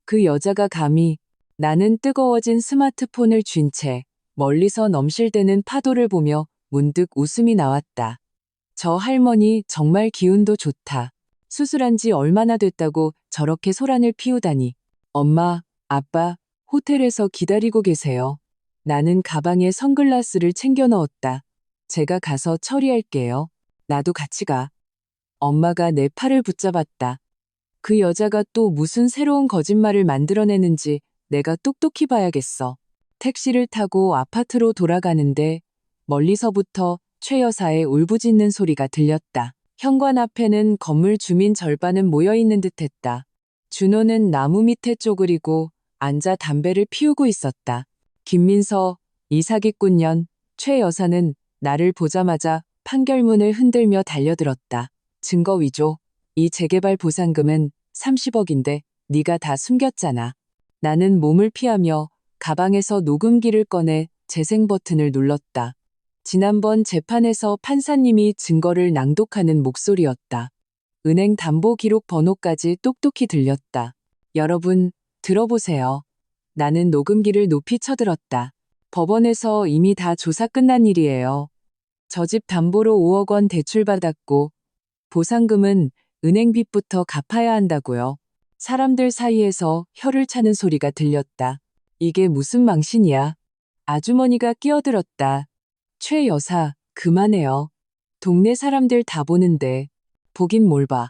그 여자가 감히. 나는 뜨거워진 스마트폰을 쥔 채 멀리서 넘실대는 파도를 보며 문득 웃음이 나왔다. 저 할머니 정말 기운도 좋다. 수술한 지 얼마나 됐다고 저렇게 소란을 피우다니. 엄마, 아빠, 호텔에서 기다리고 계세요. 나는 가방에 선글라스를 챙겨 넣었다. 제가 가서 처리할게요. 나도 같이 가. 엄마가 내 팔을 붙잡았다. 그 여자가 또 무슨 새로운 거짓말을 만들어내는지 내가 똑똑히 봐야겠어. 택시를 타고 아파트로 돌아가는데 멀리서부터 최 여사의 울부짖는 소리가 들렸다. 현관 앞에는 건물 주민 절반은 모여있는 듯했다. 준호는 나무 밑에 쪼그리고 앉아 담배를 피우고 있었다. 김민서, 이 사기꾼년. 최 여사는 나를 보자마자 판결문을 흔들며 달려들었다. 증거 위조. 이 재개발 보상금은 30억인데 네가 다 숨겼잖아. 나는 몸을 피하며 가방에서 녹음기를 꺼내 재생 버튼을 눌렀다. 지난번 재판에서 판사님이 증거를 낭독하는 목소리였다. 은행 담보 기록 번호까지 똑똑히 들렸다. 여러분, 들어보세요. 나는 녹음기를 높이 쳐들었다. 법원에서 이미 다 조사 끝난 일이에요. 저 집 담보로 5억 원 대출받았고 보상금은 은행 빚부터 갚아야 한다고요. 사람들 사이에서 혀를 차는 소리가 들렸다. 이게 무슨 망신이야. 아주머니가 끼어들었다. 최 여사, 그만해요. 동네 사람들 다 보는데. 보긴 뭘 봐.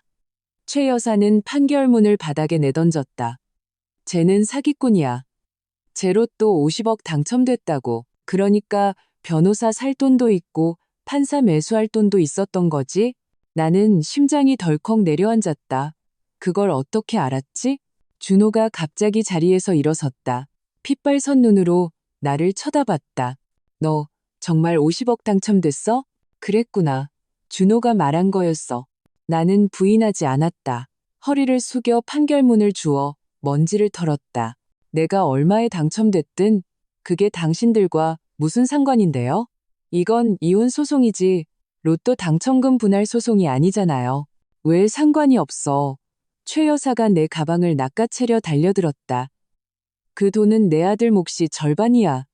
최 여사는 판결문을 바닥에 내던졌다. 쟤는 사기꾼이야. 제 로또 50억 당첨됐다고. 그러니까 변호사 살 돈도 있고 판사 매수할 돈도 있었던 거지? 나는 심장이 덜컥 내려앉았다. 그걸 어떻게 알았지? 준호가 갑자기 자리에서 일어섰다. 핏발선 눈으로 나를 쳐다봤다. 너 정말 50억 당첨됐어? 그랬구나. 준호가 말한 거였어. 나는 부인하지 않았다. 허리를 숙여 판결문을 주워 먼지를 털었다. 내가 얼마에 당첨됐든 그게 당신들과 무슨 상관인데요? 이건 이혼 소송이지 로또 당첨금 분할 소송이 아니잖아요. 왜 상관이 없어. 최 여사가 내 가방을 낚아채려 달려들었다. 그 돈은 내 아들 몫이 절반이야.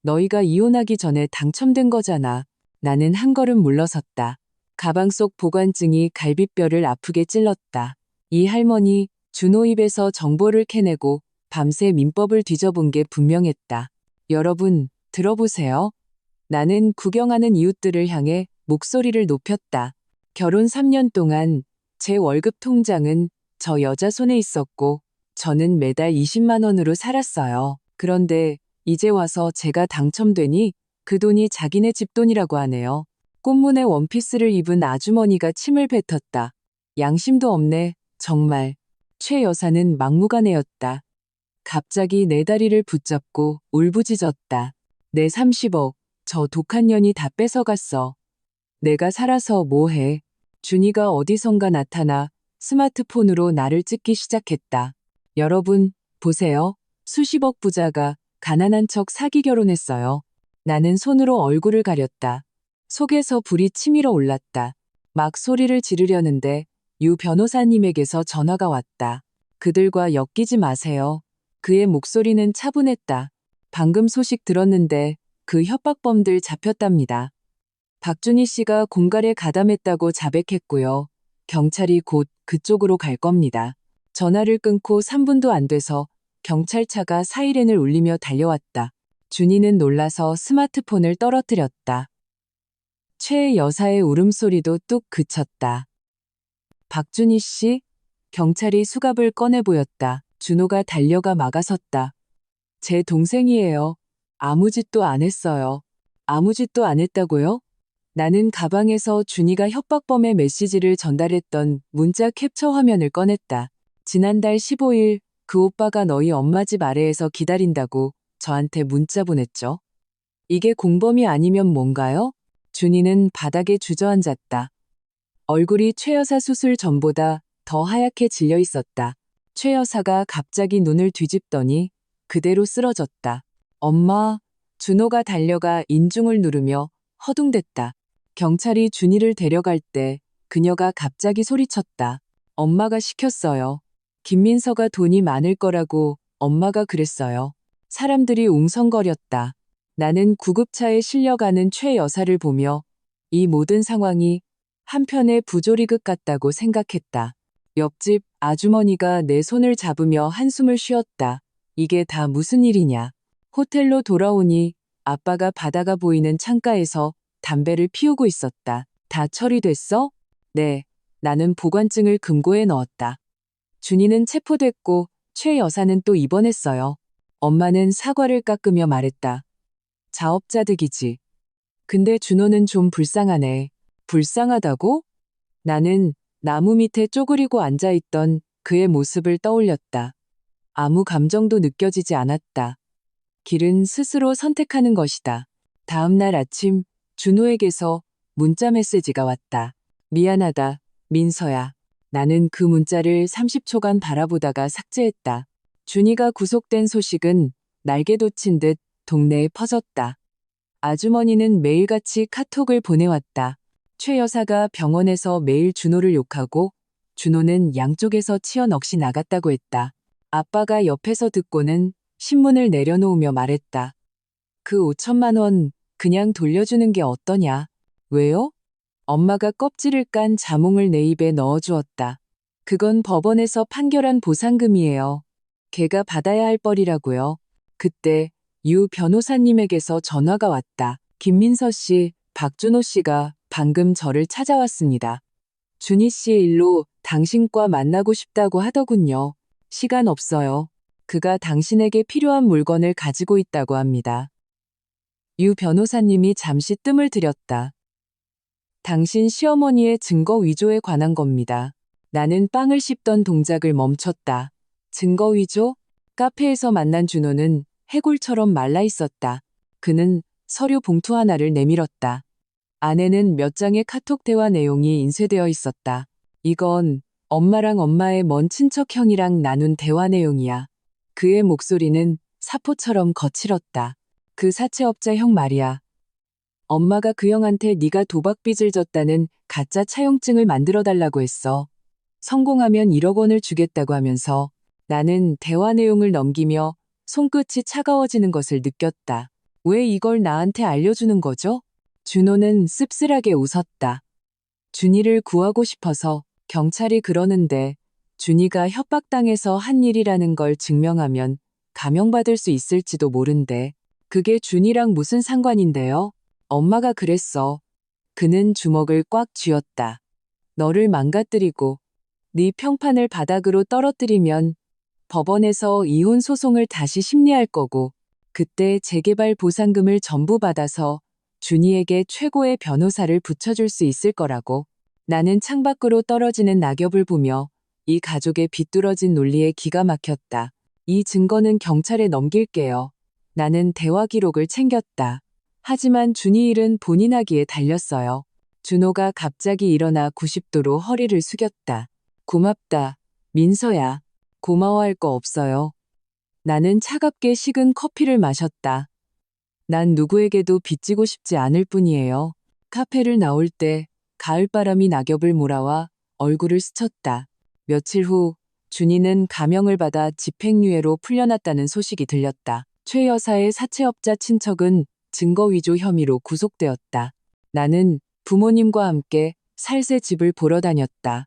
너희가 이혼하기 전에 당첨된 거잖아. 나는 한 걸음 물러섰다. 가방 속 보관증이 갈비뼈를 아프게 찔렀다. 이 할머니, 준호 입에서 정보를 캐내고 밤새 민법을 뒤져본 게 분명했다. 여러분, 들어보세요. 나는 구경하는 이웃들을 향해 목소리를 높였다. 결혼 3년 동안 제 월급 통장은 저 여자 손에 있었고 저는 매달 20만 원으로 살았어요. 그런데 이제 와서 제가 당첨되니 그 돈이 자기네 집 돈이라고 하네요. 꽃무늬 원피스를 입은 아주머니가 침을 뱉었다. 양심도 없네, 정말. 최 여사는 막무가내였다. 갑자기 내 다리를 붙잡고 울부짖었다. 내 30억, 저 독한 년이 다 뺏어갔어. 내가 살아서 뭐해. 준이가 어디선가 나타나 스마트폰으로 나를 찍기 시작했다. 여러분, 보세요. 수십억 부자가 가난한 척 사기 결혼했어요. 나는 손으로 얼굴을 가렸다. 속에서 불이 치밀어 올랐다. 막 소리를 지르려는데 유 변호사님에게서 전화가 왔다. 그들과 엮이지 마세요. 그의 목소리는 차분했다. 방금 소식 들었는데 그 협박범들 잡혔답니다. 박준희 씨가 공갈에 가담했다고 자백했고요. 경찰이 곧 그쪽으로 갈 겁니다. 전화를 끊고 3분도 안 돼서 경찰차가 사이렌을 울리며 달려왔다. 준이는 놀라서 스마트폰을 떨어뜨렸다. 최 여사의 울음소리도 뚝 그쳤다. 박준희 씨? 경찰이 수갑을 꺼내 보였다. 준호가 달려가 막아섰다. 제 동생이에요. 아무 짓도 안 했어요. 아무 짓도 안 했다고요? 나는 가방에서 준이가 협박범의 메시지를 전달했던 문자 캡처 화면을 꺼냈다. 지난달 15일 그 오빠가 너희 엄마 집 아래에서 기다린다고 저한테 문자 보냈죠. 이게 공범이 아니면 뭔가요? 준이는 바닥에 주저앉았다. 얼굴이 최 여사 수술 전보다 더 하얗게 질려 있었다. 최 여사가 갑자기 눈을 뒤집더니 그대로 쓰러졌다. 엄마, 준호가 달려가 인중을 누르며 허둥댔다. 경찰이 준이를 데려갈 때 그녀가 갑자기 소리쳤다. 엄마가 시켰어요. 김민서가 돈이 많을 거라고 엄마가 그랬어요. 사람들이 웅성거렸다. 나는 구급차에 실려가는 최 여사를 보며 이 모든 상황이 한편의 부조리극 같다고 생각했다. 옆집 아주머니가 내 손을 잡으며 한숨을 쉬었다. 이게 다 무슨 일이냐. 호텔로 돌아오니 아빠가 바다가 보이는 창가에서 담배를 피우고 있었다. 다 처리됐어? 네. 나는 보관증을 금고에 넣었다. 준이는 체포됐고 최 여사는 또 입원했어요. 엄마는 사과를 깎으며 말했다. 자업자득이지. 근데 준호는 좀 불쌍하네. 불쌍하다고? 나는 나무 밑에 쪼그리고 앉아있던 그의 모습을 떠올렸다. 아무 감정도 느껴지지 않았다. 길은 스스로 선택하는 것이다. 다음 날 아침 준호에게서 문자 메시지가 왔다. 미안하다, 민서야. 나는 그 문자를 30초간 바라보다가 삭제했다. 준이가 구속된 소식은 날개 돋친 듯 동네에 퍼졌다. 아주머니는 매일같이 카톡을 보내왔다. 최 여사가 병원에서 매일 준호를 욕하고 준호는 양쪽에서 치어 넋이 나갔다고 했다. 아빠가 옆에서 듣고는 신문을 내려놓으며 말했다. 그 5천만 원 그냥 돌려주는 게 어떠냐? 왜요? 엄마가 껍질을 깐 자몽을 내 입에 넣어주었다. 그건 법원에서 판결한 보상금이에요. 걔가 받아야 할 뻘이라고요. 그때 유 변호사님에게서 전화가 왔다. 김민서 씨, 박준호 씨가 방금 저를 찾아왔습니다. 준희 씨의 일로 당신과 만나고 싶다고 하더군요. 시간 없어요. 그가 당신에게 필요한 물건을 가지고 있다고 합니다. 유 변호사님이 잠시 뜸을 들였다. 당신 시어머니의 증거 위조에 관한 겁니다. 나는 빵을 씹던 동작을 멈췄다. 증거 위조? 카페에서 만난 준호는 해골처럼 말라 있었다. 그는 서류 봉투 하나를 내밀었다. 안에는 몇 장의 카톡 대화 내용이 인쇄되어 있었다. 이건 엄마랑 엄마의 먼 친척 형이랑 나눈 대화 내용이야. 그의 목소리는 사포처럼 거칠었다. 그 사채업자 형 말이야. 엄마가 그 형한테 네가 도박빚을 졌다는 가짜 차용증을 만들어달라고 했어. 성공하면 1억 원을 주겠다고 하면서 나는 대화 내용을 넘기며 손끝이 차가워지는 것을 느꼈다. 왜 이걸 나한테 알려주는 거죠? 준호는 씁쓸하게 웃었다. 준이를 구하고 싶어서 경찰이 그러는데 준이가 협박당해서 한 일이라는 걸 증명하면 감형받을 수 있을지도 모른대. 그게 준이랑 무슨 상관인데요? 엄마가 그랬어. 그는 주먹을 꽉 쥐었다. 너를 망가뜨리고 네 평판을 바닥으로 떨어뜨리면 법원에서 이혼 소송을 다시 심리할 거고 그때 재개발 보상금을 전부 받아서 준이에게 최고의 변호사를 붙여줄 수 있을 거라고. 나는 창밖으로 떨어지는 낙엽을 보며 이 가족의 비뚤어진 논리에 기가 막혔다. 이 증거는 경찰에 넘길게요. 나는 대화 기록을 챙겼다. 하지만 준이 일은 본인 하기에 달렸어요. 준호가 갑자기 일어나 90도로 허리를 숙였다. 고맙다, 민서야. 고마워할 거 없어요. 나는 차갑게 식은 커피를 마셨다. 난 누구에게도 빚지고 싶지 않을 뿐이에요. 카페를 나올 때 가을바람이 낙엽을 몰아와 얼굴을 스쳤다. 며칠 후 준이는 감형을 받아 집행유예로 풀려났다는 소식이 들렸다. 최 여사의 사채업자 친척은 증거 위조 혐의로 구속되었다. 나는 부모님과 함께 살새 집을 보러 다녔다.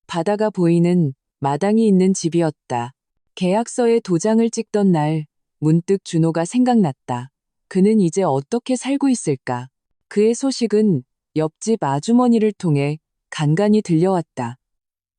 바다가 보이는 마당이 있는 집이었다. 계약서에 도장을 찍던 날 문득 준호가 생각났다. 그는 이제 어떻게 살고 있을까? 그의 소식은 옆집 아주머니를 통해 간간히 들려왔다.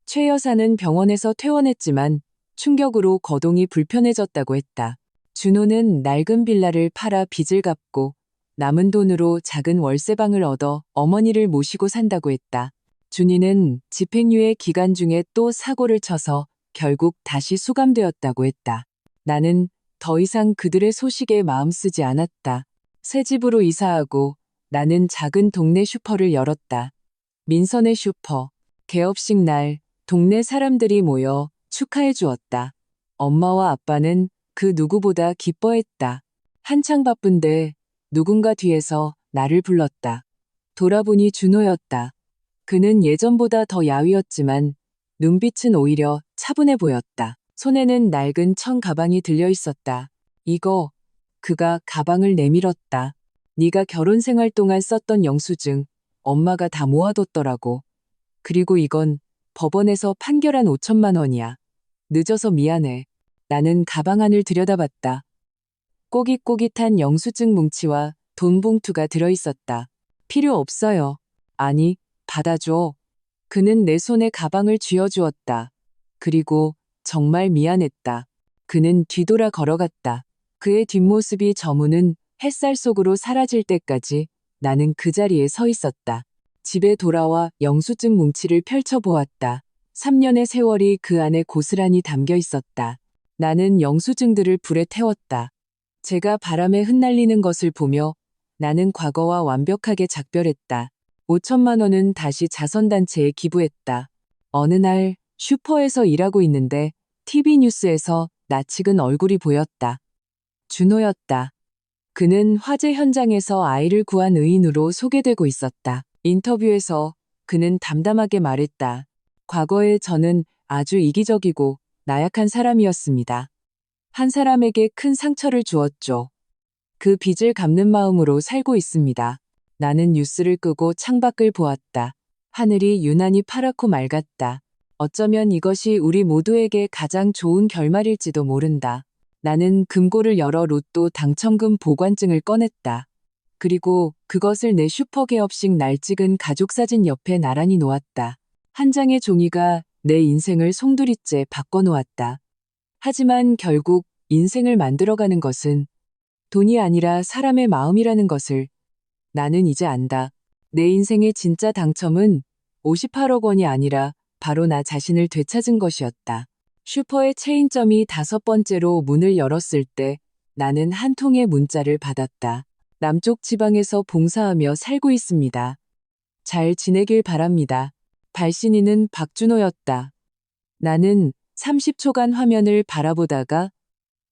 최 여사는 병원에서 퇴원했지만 충격으로 거동이 불편해졌다고 했다. 준호는 낡은 빌라를 팔아 빚을 갚고 남은 돈으로 작은 월세방을 얻어 어머니를 모시고 산다고 했다. 준이는 집행유예 기간 중에 또 사고를 쳐서 결국 다시 수감되었다고 했다. 나는 더 이상 그들의 소식에 마음 쓰지 않았다. 새 집으로 이사하고 나는 작은 동네 슈퍼를 열었다. 민선의 슈퍼. 개업식 날 동네 사람들이 모여 축하해 주었다. 엄마와 아빠는 그 누구보다 기뻐했다. 한창 바쁜데 누군가 뒤에서 나를 불렀다. 돌아보니 준호였다. 그는 예전보다 더 야위었지만 눈빛은 오히려 차분해 보였다. 손에는 낡은 청 가방이 들려 있었다. 이거, 그가 가방을 내밀었다. 네가 결혼 생활 동안 썼던 영수증, 엄마가 다 모아뒀더라고. 그리고 이건 법원에서 판결한 5천만 원이야. 늦어서 미안해. 나는 가방 안을 들여다봤다. 꼬깃꼬깃한 영수증 뭉치와 돈 봉투가 들어있었다. 필요 없어요. 아니, 받아줘. 그는 내 손에 가방을 쥐어주었다. 그리고 정말 미안했다. 그는 뒤돌아 걸어갔다. 그의 뒷모습이 저무는 햇살 속으로 사라질 때까지 나는 그 자리에 서 있었다. 집에 돌아와 영수증 뭉치를 펼쳐보았다. 3년의 세월이 그 안에 고스란히 담겨 있었다. 나는 영수증들을 불에 태웠다. 제가 바람에 흩날리는 것을 보며 나는 과거와 완벽하게 작별했다. 5천만 원은 다시 자선단체에 기부했다. 어느 날 슈퍼에서 일하고 있는데 TV 뉴스에서 낯익은 얼굴이 보였다. 준호였다. 그는 화재 현장에서 아이를 구한 의인으로 소개되고 있었다. 인터뷰에서 그는 담담하게 말했다. 과거에 저는 아주 이기적이고 나약한 사람이었습니다. 한 사람에게 큰 상처를 주었죠. 그 빚을 갚는 마음으로 살고 있습니다. 나는 뉴스를 끄고 창밖을 보았다. 하늘이 유난히 파랗고 맑았다. 어쩌면 이것이 우리 모두에게 가장 좋은 결말일지도 모른다. 나는 금고를 열어 로또 당첨금 보관증을 꺼냈다. 그리고 그것을 내 슈퍼 개업식 날 찍은 가족사진 옆에 나란히 놓았다. 한 장의 종이가 내 인생을 송두리째 바꿔놓았다. 하지만 결국 인생을 만들어가는 것은 돈이 아니라 사람의 마음이라는 것을 나는 이제 안다. 내 인생의 진짜 당첨은 58억 원이 아니라 바로 나 자신을 되찾은 것이었다. 슈퍼의 체인점이 5번째로 문을 열었을 때 나는 한 통의 문자를 받았다. 남쪽 지방에서 봉사하며 살고 있습니다. 잘 지내길 바랍니다. 발신인은 박준호였다. 나는 30초간 화면을 바라보다가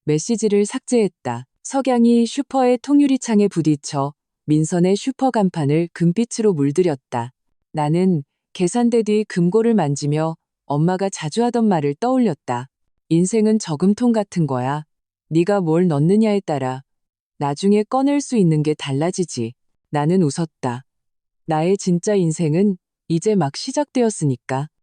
메시지를 삭제했다. 석양이 슈퍼의 통유리창에 부딪혀 민선의 슈퍼 간판을 금빛으로 물들였다. 나는 계산대 뒤 금고를 만지며 엄마가 자주 하던 말을 떠올렸다. 인생은 저금통 같은 거야. 네가 뭘 넣느냐에 따라 나중에 꺼낼 수 있는 게 달라지지. 나는 웃었다. 나의 진짜 인생은 이제 막 시작되었으니까.